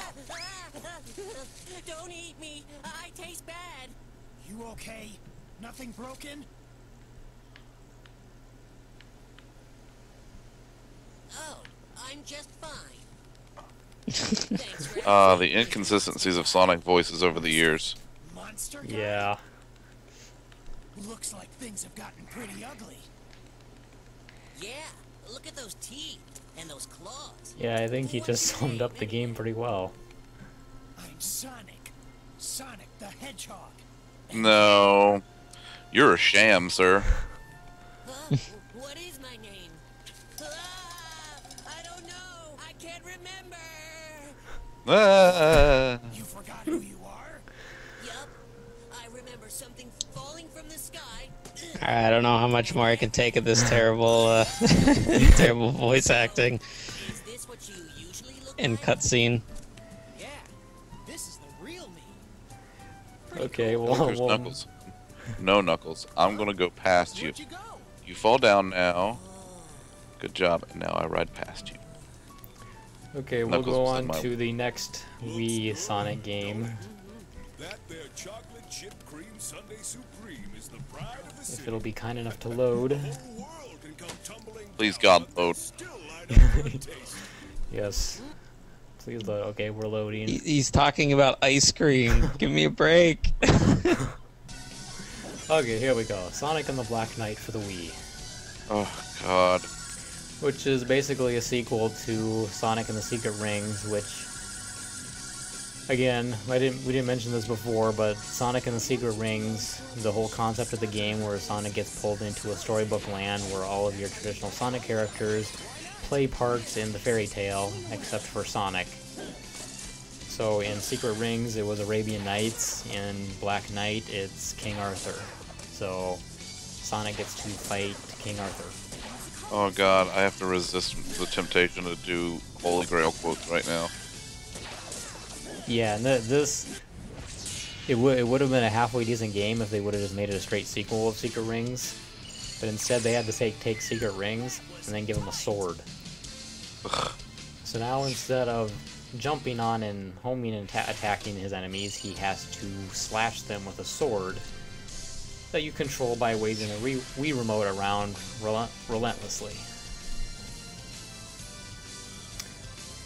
don't eat me. I taste bad. You okay? Nothing broken? Oh, I'm just fine. Thanks for The inconsistencies of Sonic voices over the years. Monster guy? Yeah. Looks like things have gotten pretty ugly. Yeah, look at those teeth and those claws. Yeah, I think he just summed up the game pretty well. I'm Sonic. Sonic the Hedgehog. No. You're a sham, sir. Huh? What is my name? I don't know. I can't remember. Ah. You forgot who you are? Yup. I remember something falling from the sky. I don't know how much more I can take of this terrible, terrible voice acting Is this what you usually look and like? cutscene. Yeah. This is the real me. Okay, Look, well, there's Knuckles. No, Knuckles. I'm gonna go past you. Where'd you go? You fall down now. Good job. And now I ride past you. okay, we'll Knuckles go was in on my- to the next Wii Sonic game. That there chocolate chip cream sundae supreme is the pride of the If city. it'll be kind enough to load. The whole world can come tumbling Please, down, God, load. still light up for a taste. Yes. Please load. Okay, we're loading. He's talking about ice cream. Give me a break. Okay, here we go. Sonic and the Black Knight for the Wii. Oh, God. Which is basically a sequel to Sonic and the Secret Rings, which, again, we didn't mention this before, but Sonic and the Secret Rings, the whole concept of the game where Sonic gets pulled into a storybook land where all of your traditional Sonic characters play parts in the fairy tale, except for Sonic. So in Secret Rings, it was Arabian Nights. In Black Knight, it's King Arthur. So Sonic gets to fight King Arthur. Oh, God. I have to resist the temptation to do Holy Grail quotes right now. Yeah, and it would have been a halfway decent game if they would have just made it a straight sequel of Secret Rings, but instead they had to take Secret Rings and then give him a sword. Ugh. So now instead of jumping on and homing and attacking his enemies, he has to slash them with a sword that you control by waving a Wii remote around relentlessly.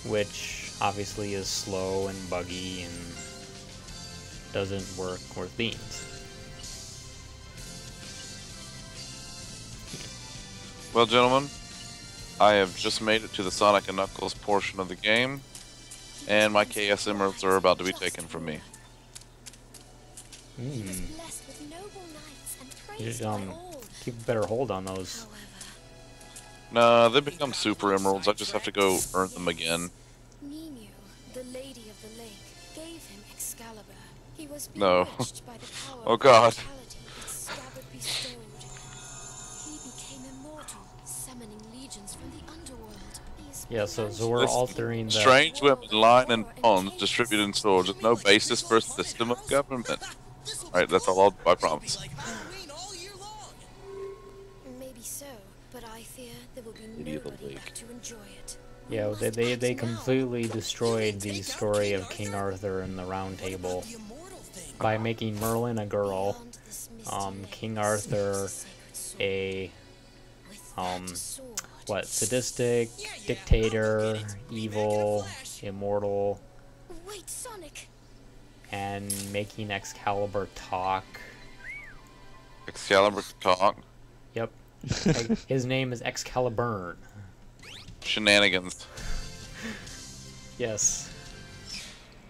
Which obviously is slow and buggy and doesn't work worth beans. Well, gentlemen, I have just made it to the Sonic and Knuckles portion of the game, and my KS Emeralds are about to be taken from me. He was blessed with noble knights and You should keep a better hold on those. No, they become super emeralds. I just have to go earn them again. Ninu, the Lady of the Lake, gave him Excalibur. He was No. bewitched by the power Oh, of God. immortality that Scabbard bestowed. He became immortal, summoning legions from the underworld. Yeah, so we're This altering the... Strange women lying in ponds, distributing swords with no basis for a system of government. Alright, that's all I'll do, I promise. Maybe so, but I fear there will be Lady of the nobody Lake. left to enjoy it. Yeah, they completely destroyed the story of King Arthur and the Round Table by making Merlin a girl, Beyond this misty King maze, Arthur sacred sword, a with that sword, sadistic, dictator, evil, immortal, Wait, Sonic! and making Excalibur talk. Excalibur talk. Yep. His name is Excalibur. Shenanigans. Yes.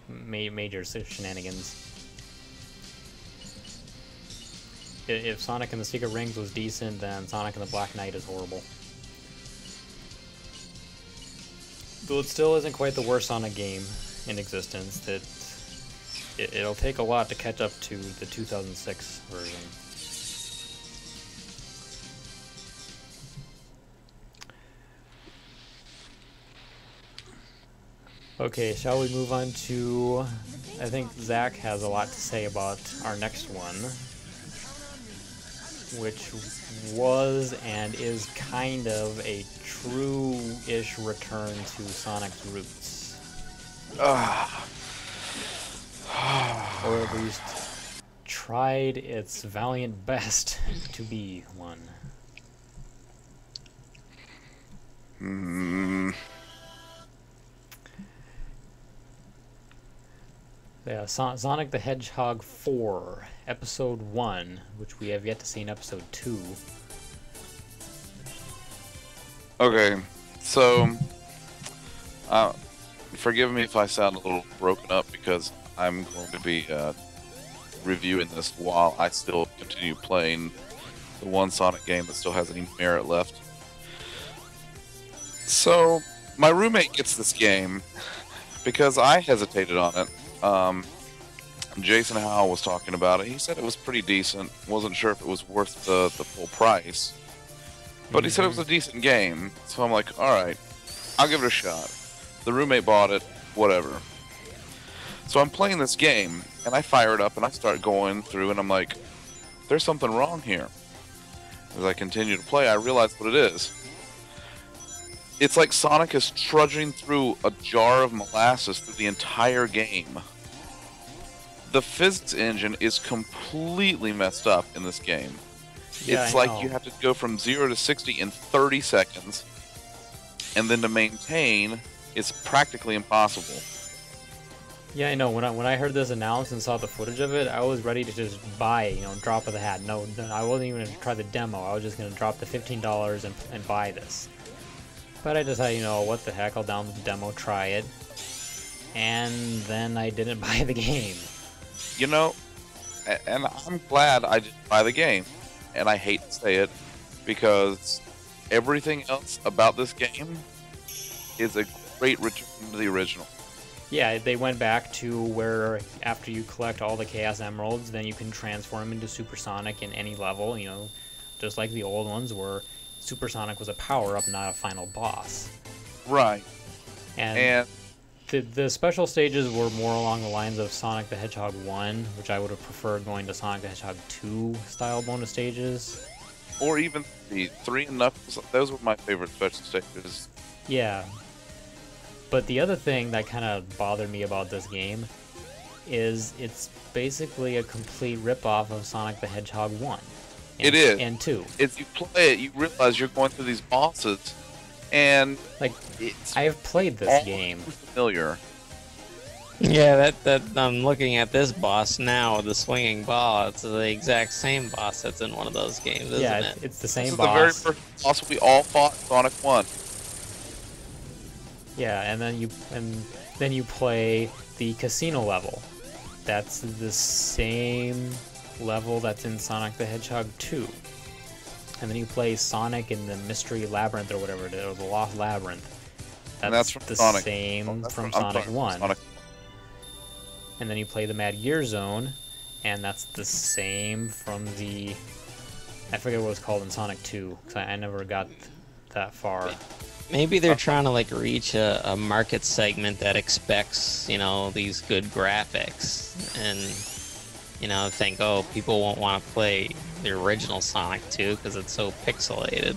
Major shenanigans. If Sonic and the Secret Rings was decent, then Sonic and the Black Knight is horrible. Though it still isn't quite the worst Sonic game in existence, it'll take a lot to catch up to the 2006 version. Okay, shall we move on to... I think Zach has a lot to say about our next one, which was and is kind of a true-ish return to Sonic's roots. Or at least tried its valiant best to be one. Yeah, Sonic the Hedgehog 4, Episode 1, which we have yet to see in Episode 2. Okay, so forgive me if I sound a little broken up because I'm going to be reviewing this while I still continue playing the one Sonic game that still has any merit left. So, my roommate gets this game because I hesitated on it. Jason Howell was talking about it. He said it was pretty decent. Wasn't sure if it was worth the full price. But he said it was a decent game. So I'm like, alright, I'll give it a shot. The roommate bought it, whatever. So I'm playing this game, and I fire it up, and I start going through, and I'm like, there's something wrong here. As I continue to play, I realize what it is. It's like Sonic is trudging through a jar of molasses through the entire game. The physics engine is completely messed up in this game. Yeah, It's I like know. you have to go from 0 to 60 in 30 seconds, and then to maintain, it's practically impossible. Yeah, I know. When I heard this announced and saw the footage of it, I was ready to just buy, drop of the hat. No, I wasn't even going to try the demo. I was just going to drop the $15 and buy this. But I decided, what the heck, I'll download the demo, try it. And then I didn't buy the game. And I'm glad I didn't buy the game. And I hate to say it, because everything else about this game is a great return to the original. Yeah, they went back to where after you collect all the Chaos Emeralds, then you can transform into Super Sonic in any level, just like the old ones where Super Sonic was a power-up, not a final boss. Right. And the special stages were more along the lines of Sonic the Hedgehog 1, which I would have preferred going to Sonic the Hedgehog 2 style bonus stages. Or even the 3 and Knuckles, those were my favorite special stages. Yeah. But the other thing that kind of bothered me about this game is it's basically a complete ripoff of Sonic the Hedgehog 1. It is. And 2. If you play it, you realize you're going through these bosses, and Like, it's I have played this game. familiar. Yeah, that I'm looking at this boss now with the swinging ball. It's the exact same boss that's in one of those games, isn't Yeah, it? it's the This same is the very boss. first boss we all fought in Sonic 1. Yeah, and then you play the casino level. That's the same level that's in Sonic the Hedgehog 2. And then you play Sonic in the Mystery Labyrinth or whatever it is, or the Lost Labyrinth. That's from the Sonic. same That's from I'm Sonic sorry, 1. Sonic. And then you play the Mad Gear Zone, and that's the same from the... I forget what it was called in Sonic 2, because I never got that far. Maybe they're trying to like reach a market segment that expects, you know, these good graphics, and you know, think, oh, people won't want to play the original Sonic 2 because it's so pixelated.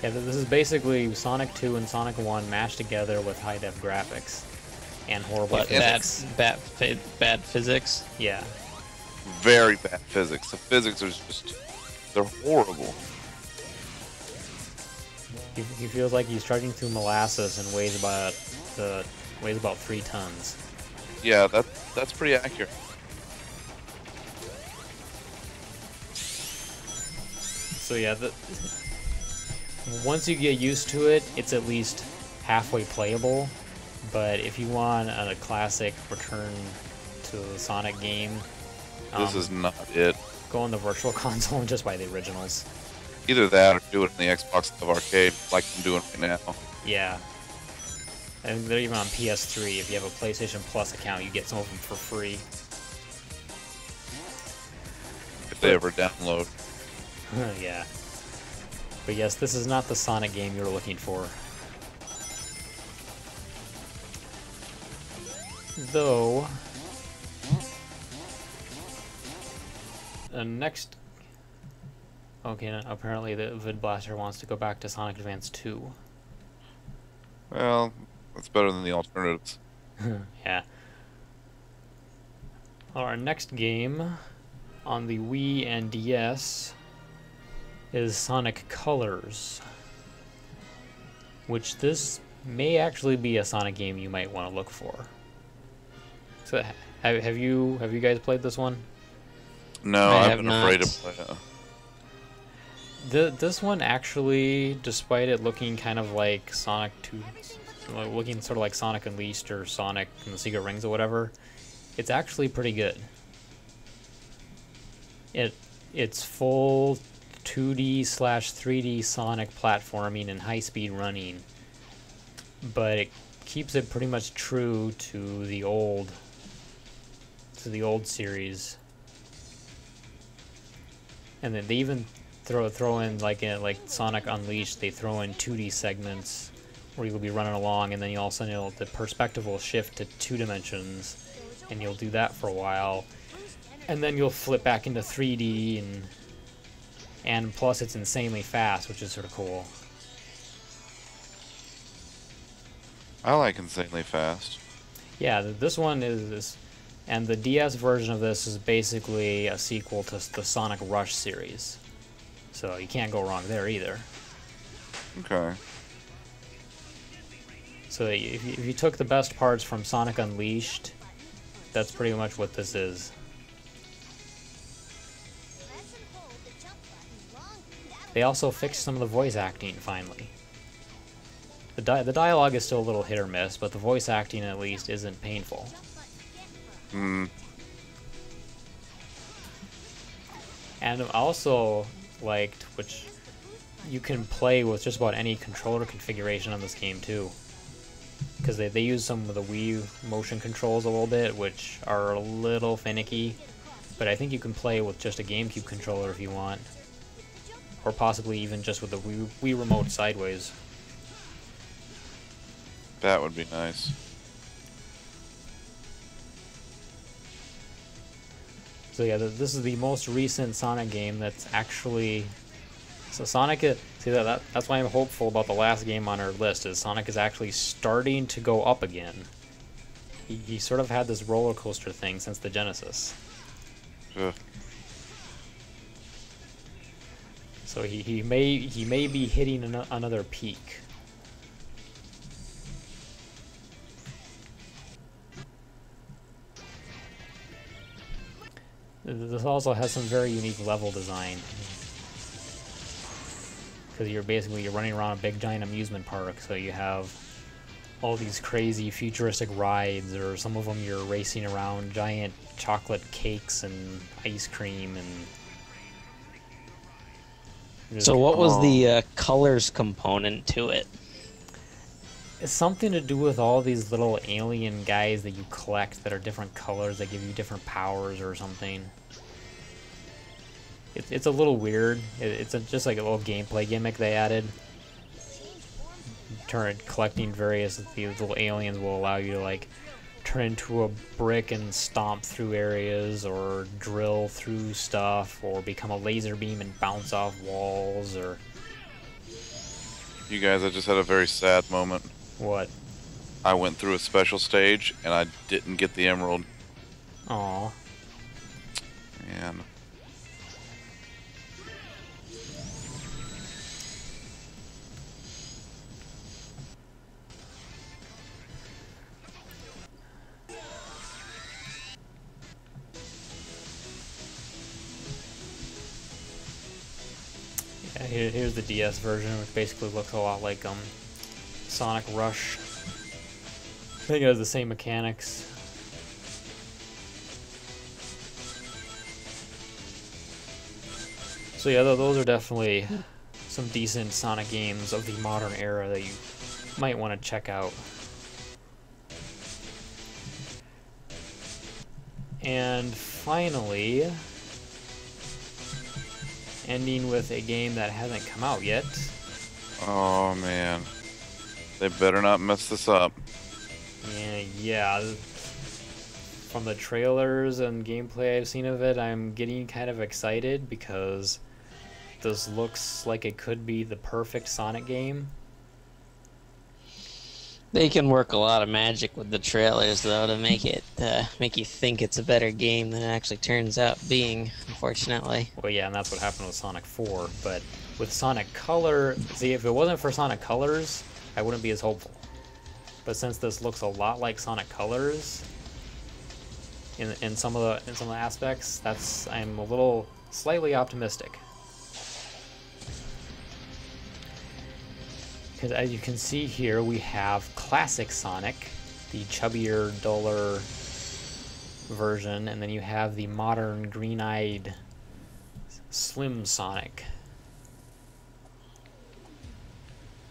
Yeah, this is basically Sonic 2 and Sonic 1 mashed together with high-def graphics and horrible But physics. bad physics. Yeah. Very bad physics. The physics are just, they're horrible. He feels like he's trudging through molasses and weighs about 3 tons. Yeah, that's pretty accurate. So yeah, once you get used to it, it's at least halfway playable. But if you want a classic return to the Sonic game, This is not it. go on the Virtual Console and just buy the originals. Either that or do it in the Xbox Live Arcade like I'm doing right now. Yeah. And they're even on PS3. If you have a PlayStation Plus account, you get some of them for free. If they ever download. Yeah. But yes, this is not the Sonic game you're looking for. Though... next... Okay, apparently the Vid Blaster wants to go back to Sonic Advance 2. Well, that's better than the alternatives. Yeah. Our next game on the Wii and DS is Sonic Colors, which this may actually be a Sonic game you might want to look for. So, have you guys played this one? No, I I've have been not. afraid to play it. This one actually, despite it looking kind of like Sonic 2, looking sort of like Sonic Unleashed or Sonic and the Secret Rings or whatever, it's actually pretty good. It's full 2D/3D Sonic platforming and high-speed running, but it keeps it pretty much true to the old series. And then they even throw in like Sonic Unleashed, they throw in 2D segments where you'll be running along, and then you all of a sudden the perspective will shift to 2 dimensions, and you'll do that for a while, and then you'll flip back into 3D, and plus it's insanely fast, which is sort of cool. I like insanely fast. Yeah, this one is, and the DS version of this is basically a sequel to the Sonic Rush series. So you can't go wrong there either. Okay. So if you took the best parts from Sonic Unleashed, that's pretty much what this is. They also fixed some of the voice acting, finally. The dialogue is still a little hit or miss, but the voice acting at least isn't painful. Hmm. And I also liked, which you can play with just about any controller configuration on this game too, because they use some of the Wii motion controls a little bit, which are a little finicky, but I think you can play with just a GameCube controller if you want, or possibly even just with the Wii remote sideways. That would be nice. So yeah, this is the most recent Sonic game that's actually... So Sonic is... See, that's why I'm hopeful about the last game on our list, is Sonic is actually starting to go up again. He sort of had this roller coaster thing since the Genesis. Ugh. So he may be hitting another peak. This also has some very unique level design, because you're running around a big giant amusement park. So you have all these crazy futuristic rides, or some of them you're racing around giant chocolate cakes and ice cream and... So what was the colors component to it? It's something to do with all these little alien guys that you collect that are different colors that give you different powers or something. It's a little weird. It's just like a little gameplay gimmick they added. Collecting these little aliens will allow you to like turn into a brick and stomp through areas, or drill through stuff, or become a laser beam and bounce off walls, or... You guys, I just had a very sad moment. What? I went through a special stage and I didn't get the emerald. Aw. Man. Yeah, here's the DS version, which basically looks a lot like Sonic Rush. I think it has the same mechanics. So yeah, those are definitely some decent Sonic games of the modern era that you might want to check out. And finally, ending with a game that hasn't come out yet. Oh man. They better not mess this up. Yeah. From the trailers and gameplay I've seen of it, I'm getting kind of excited because this looks like it could be the perfect Sonic game. They can work a lot of magic with the trailers, though, to make you think it's a better game than it actually turns out being, unfortunately. Well, yeah, and that's what happened with Sonic 4, but with Sonic Color... See, if it wasn't for Sonic Colors, I wouldn't be as hopeful. But since this looks a lot like Sonic Colors in some of the aspects, I'm a little slightly optimistic. Because as you can see here, we have classic Sonic, the chubbier, duller version, and then you have the modern, green-eyed, slim Sonic.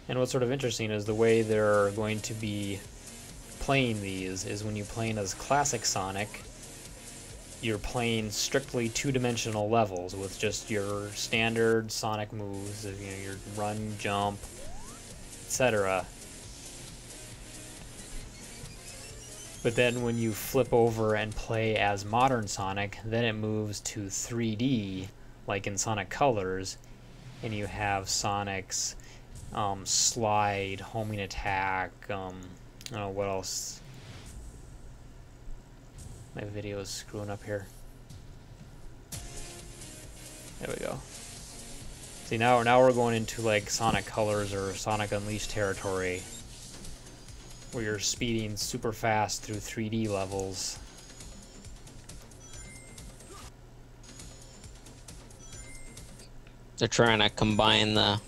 And what's sort of interesting is the way they're going to be playing these is when you play as classic Sonic, you're playing strictly two-dimensional levels with just your standard Sonic moves, your run, jump, etc. But then when you flip over and play as modern Sonic, then it moves to 3D, like in Sonic Colors, and you have Sonic's slide, homing attack, I don't know what else. My video is screwing up here. There we go. See, now we're going into like Sonic Colors or Sonic Unleashed territory, where you're speeding super fast through 3D levels. They're trying to combine the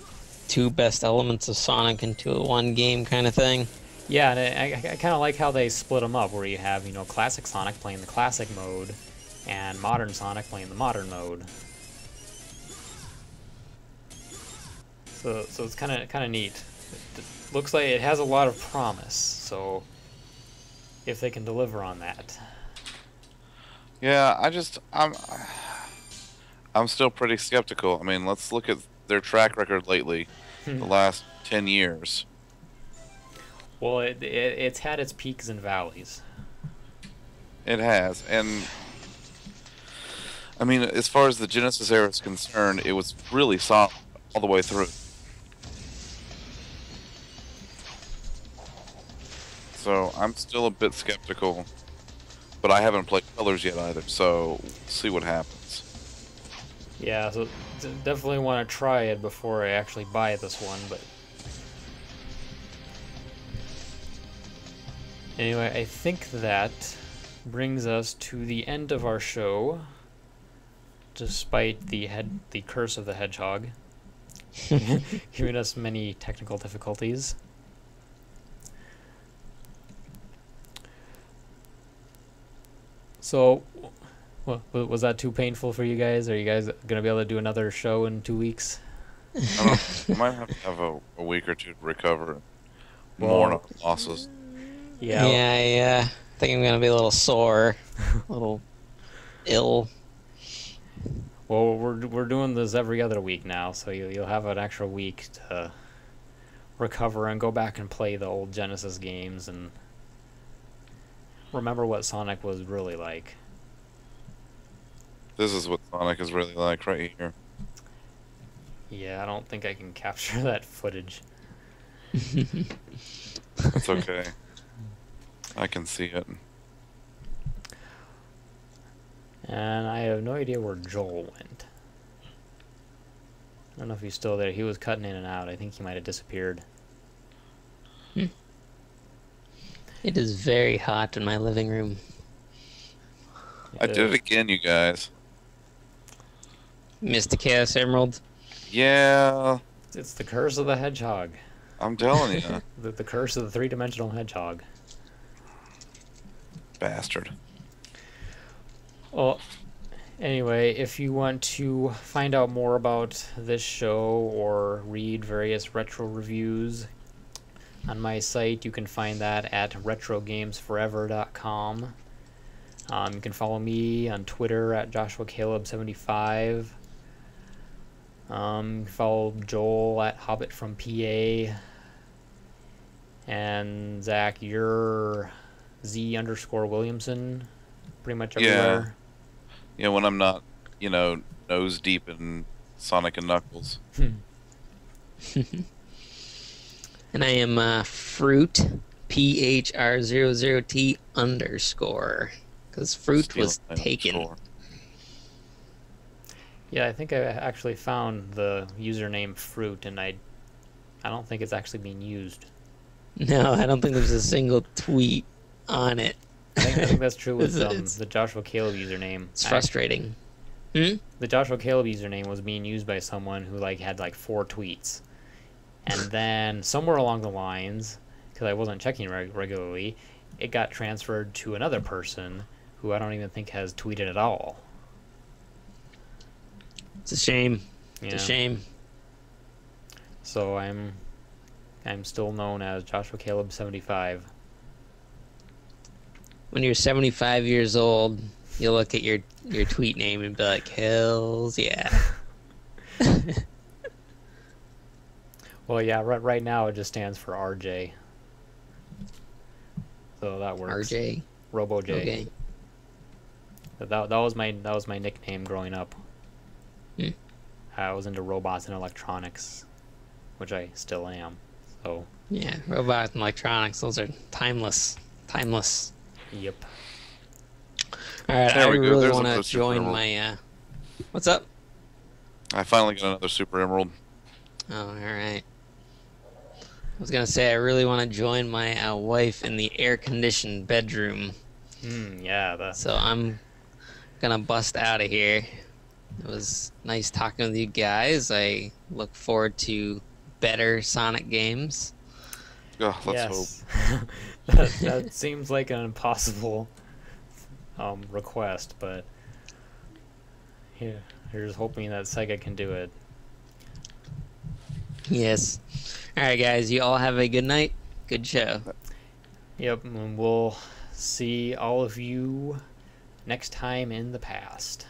two best elements of Sonic into a one game kind of thing. Yeah, and I kind of like how they split them up, where you have, classic Sonic playing the classic mode, and modern Sonic playing the modern mode. So it's kind of neat. It looks like it has a lot of promise. So if they can deliver on that. Yeah, I'm still pretty skeptical. I mean, let's look at their track record lately, the last 10 years. Well, it's had its peaks and valleys. It has, and I mean, as far as the Genesis era is concerned, it was really solid all the way through. So I'm still a bit skeptical, but I haven't played Colors yet either, so we'll see what happens. Yeah, so definitely want to try it before I actually buy this one, but... Anyway, I think that brings us to the end of our show, despite the curse of the Hedgehog, giving us many technical difficulties. So, was that too painful for you guys? Are you guys gonna be able to do another show in 2 weeks? I might have to have a week or two to recover. Mourn Well, on losses. Yeah. Yeah, I think I'm gonna be a little sore, a little ill. Well, we're doing this every other week now, so you'll have an extra week to recover and go back and play the old Genesis games and remember what Sonic was really like. This is what Sonic is really like right here. Yeah, I don't think I can capture that footage. It's okay. I can see it. And I have no idea where Joel went. I don't know if he's still there. He was cutting in and out. I think he might have disappeared. It is very hot in my living room. I did it again, you guys. Missed the Chaos Emerald. Yeah, It's the curse of the hedgehog. I'm telling you. The curse of the three-dimensional hedgehog. Bastard. Well, anyway, if you want to find out more about this show or read various retro reviews on my site, you can find that at retrogamesforever.com. You can follow me on Twitter at JoshuaCaleb75. Follow Joel at Hobbit from PA. And Zach, you're Z_Williamson pretty much everywhere. Yeah, when I'm not, nose deep in Sonic and Knuckles. And I am Fruit, PHR00T_. Because Fruit was taken. Yeah, I think I actually found the username Fruit, and I don't think it's actually being used. No, I don't think there's a single tweet on it. I think that's true with the Joshua Caleb username. It's frustrating. The Joshua Caleb username was being used by someone who had 4 tweets. And then somewhere along the lines, because I wasn't checking regularly, it got transferred to another person who I don't even think has tweeted at all. It's a shame. Yeah. It's a shame. So I'm still known as Joshua Caleb 75. When you're 75 years old, you'll look at your tweet name and be like, hells yeah. Well, yeah, right now it just stands for RJ. So that works. RJ? Robo J. Okay. That was my nickname growing up. Hmm. I was into robots and electronics, which I still am. So. Yeah, robots and electronics, those are timeless. Timeless. Yep. Alright, I really want to join my, What's up? I finally got another Super Emerald. Oh, alright. I was gonna say, I really want to join my wife in the air-conditioned bedroom. Yeah. So I'm gonna bust out of here. It was nice talking with you guys. I look forward to better Sonic games. Oh, let's hope. that seems like an impossible request, but yeah, here's hoping that Sega can do it. Yes. Alright guys, you all have a good night. Good show. Yep, and we'll see all of you next time in the past.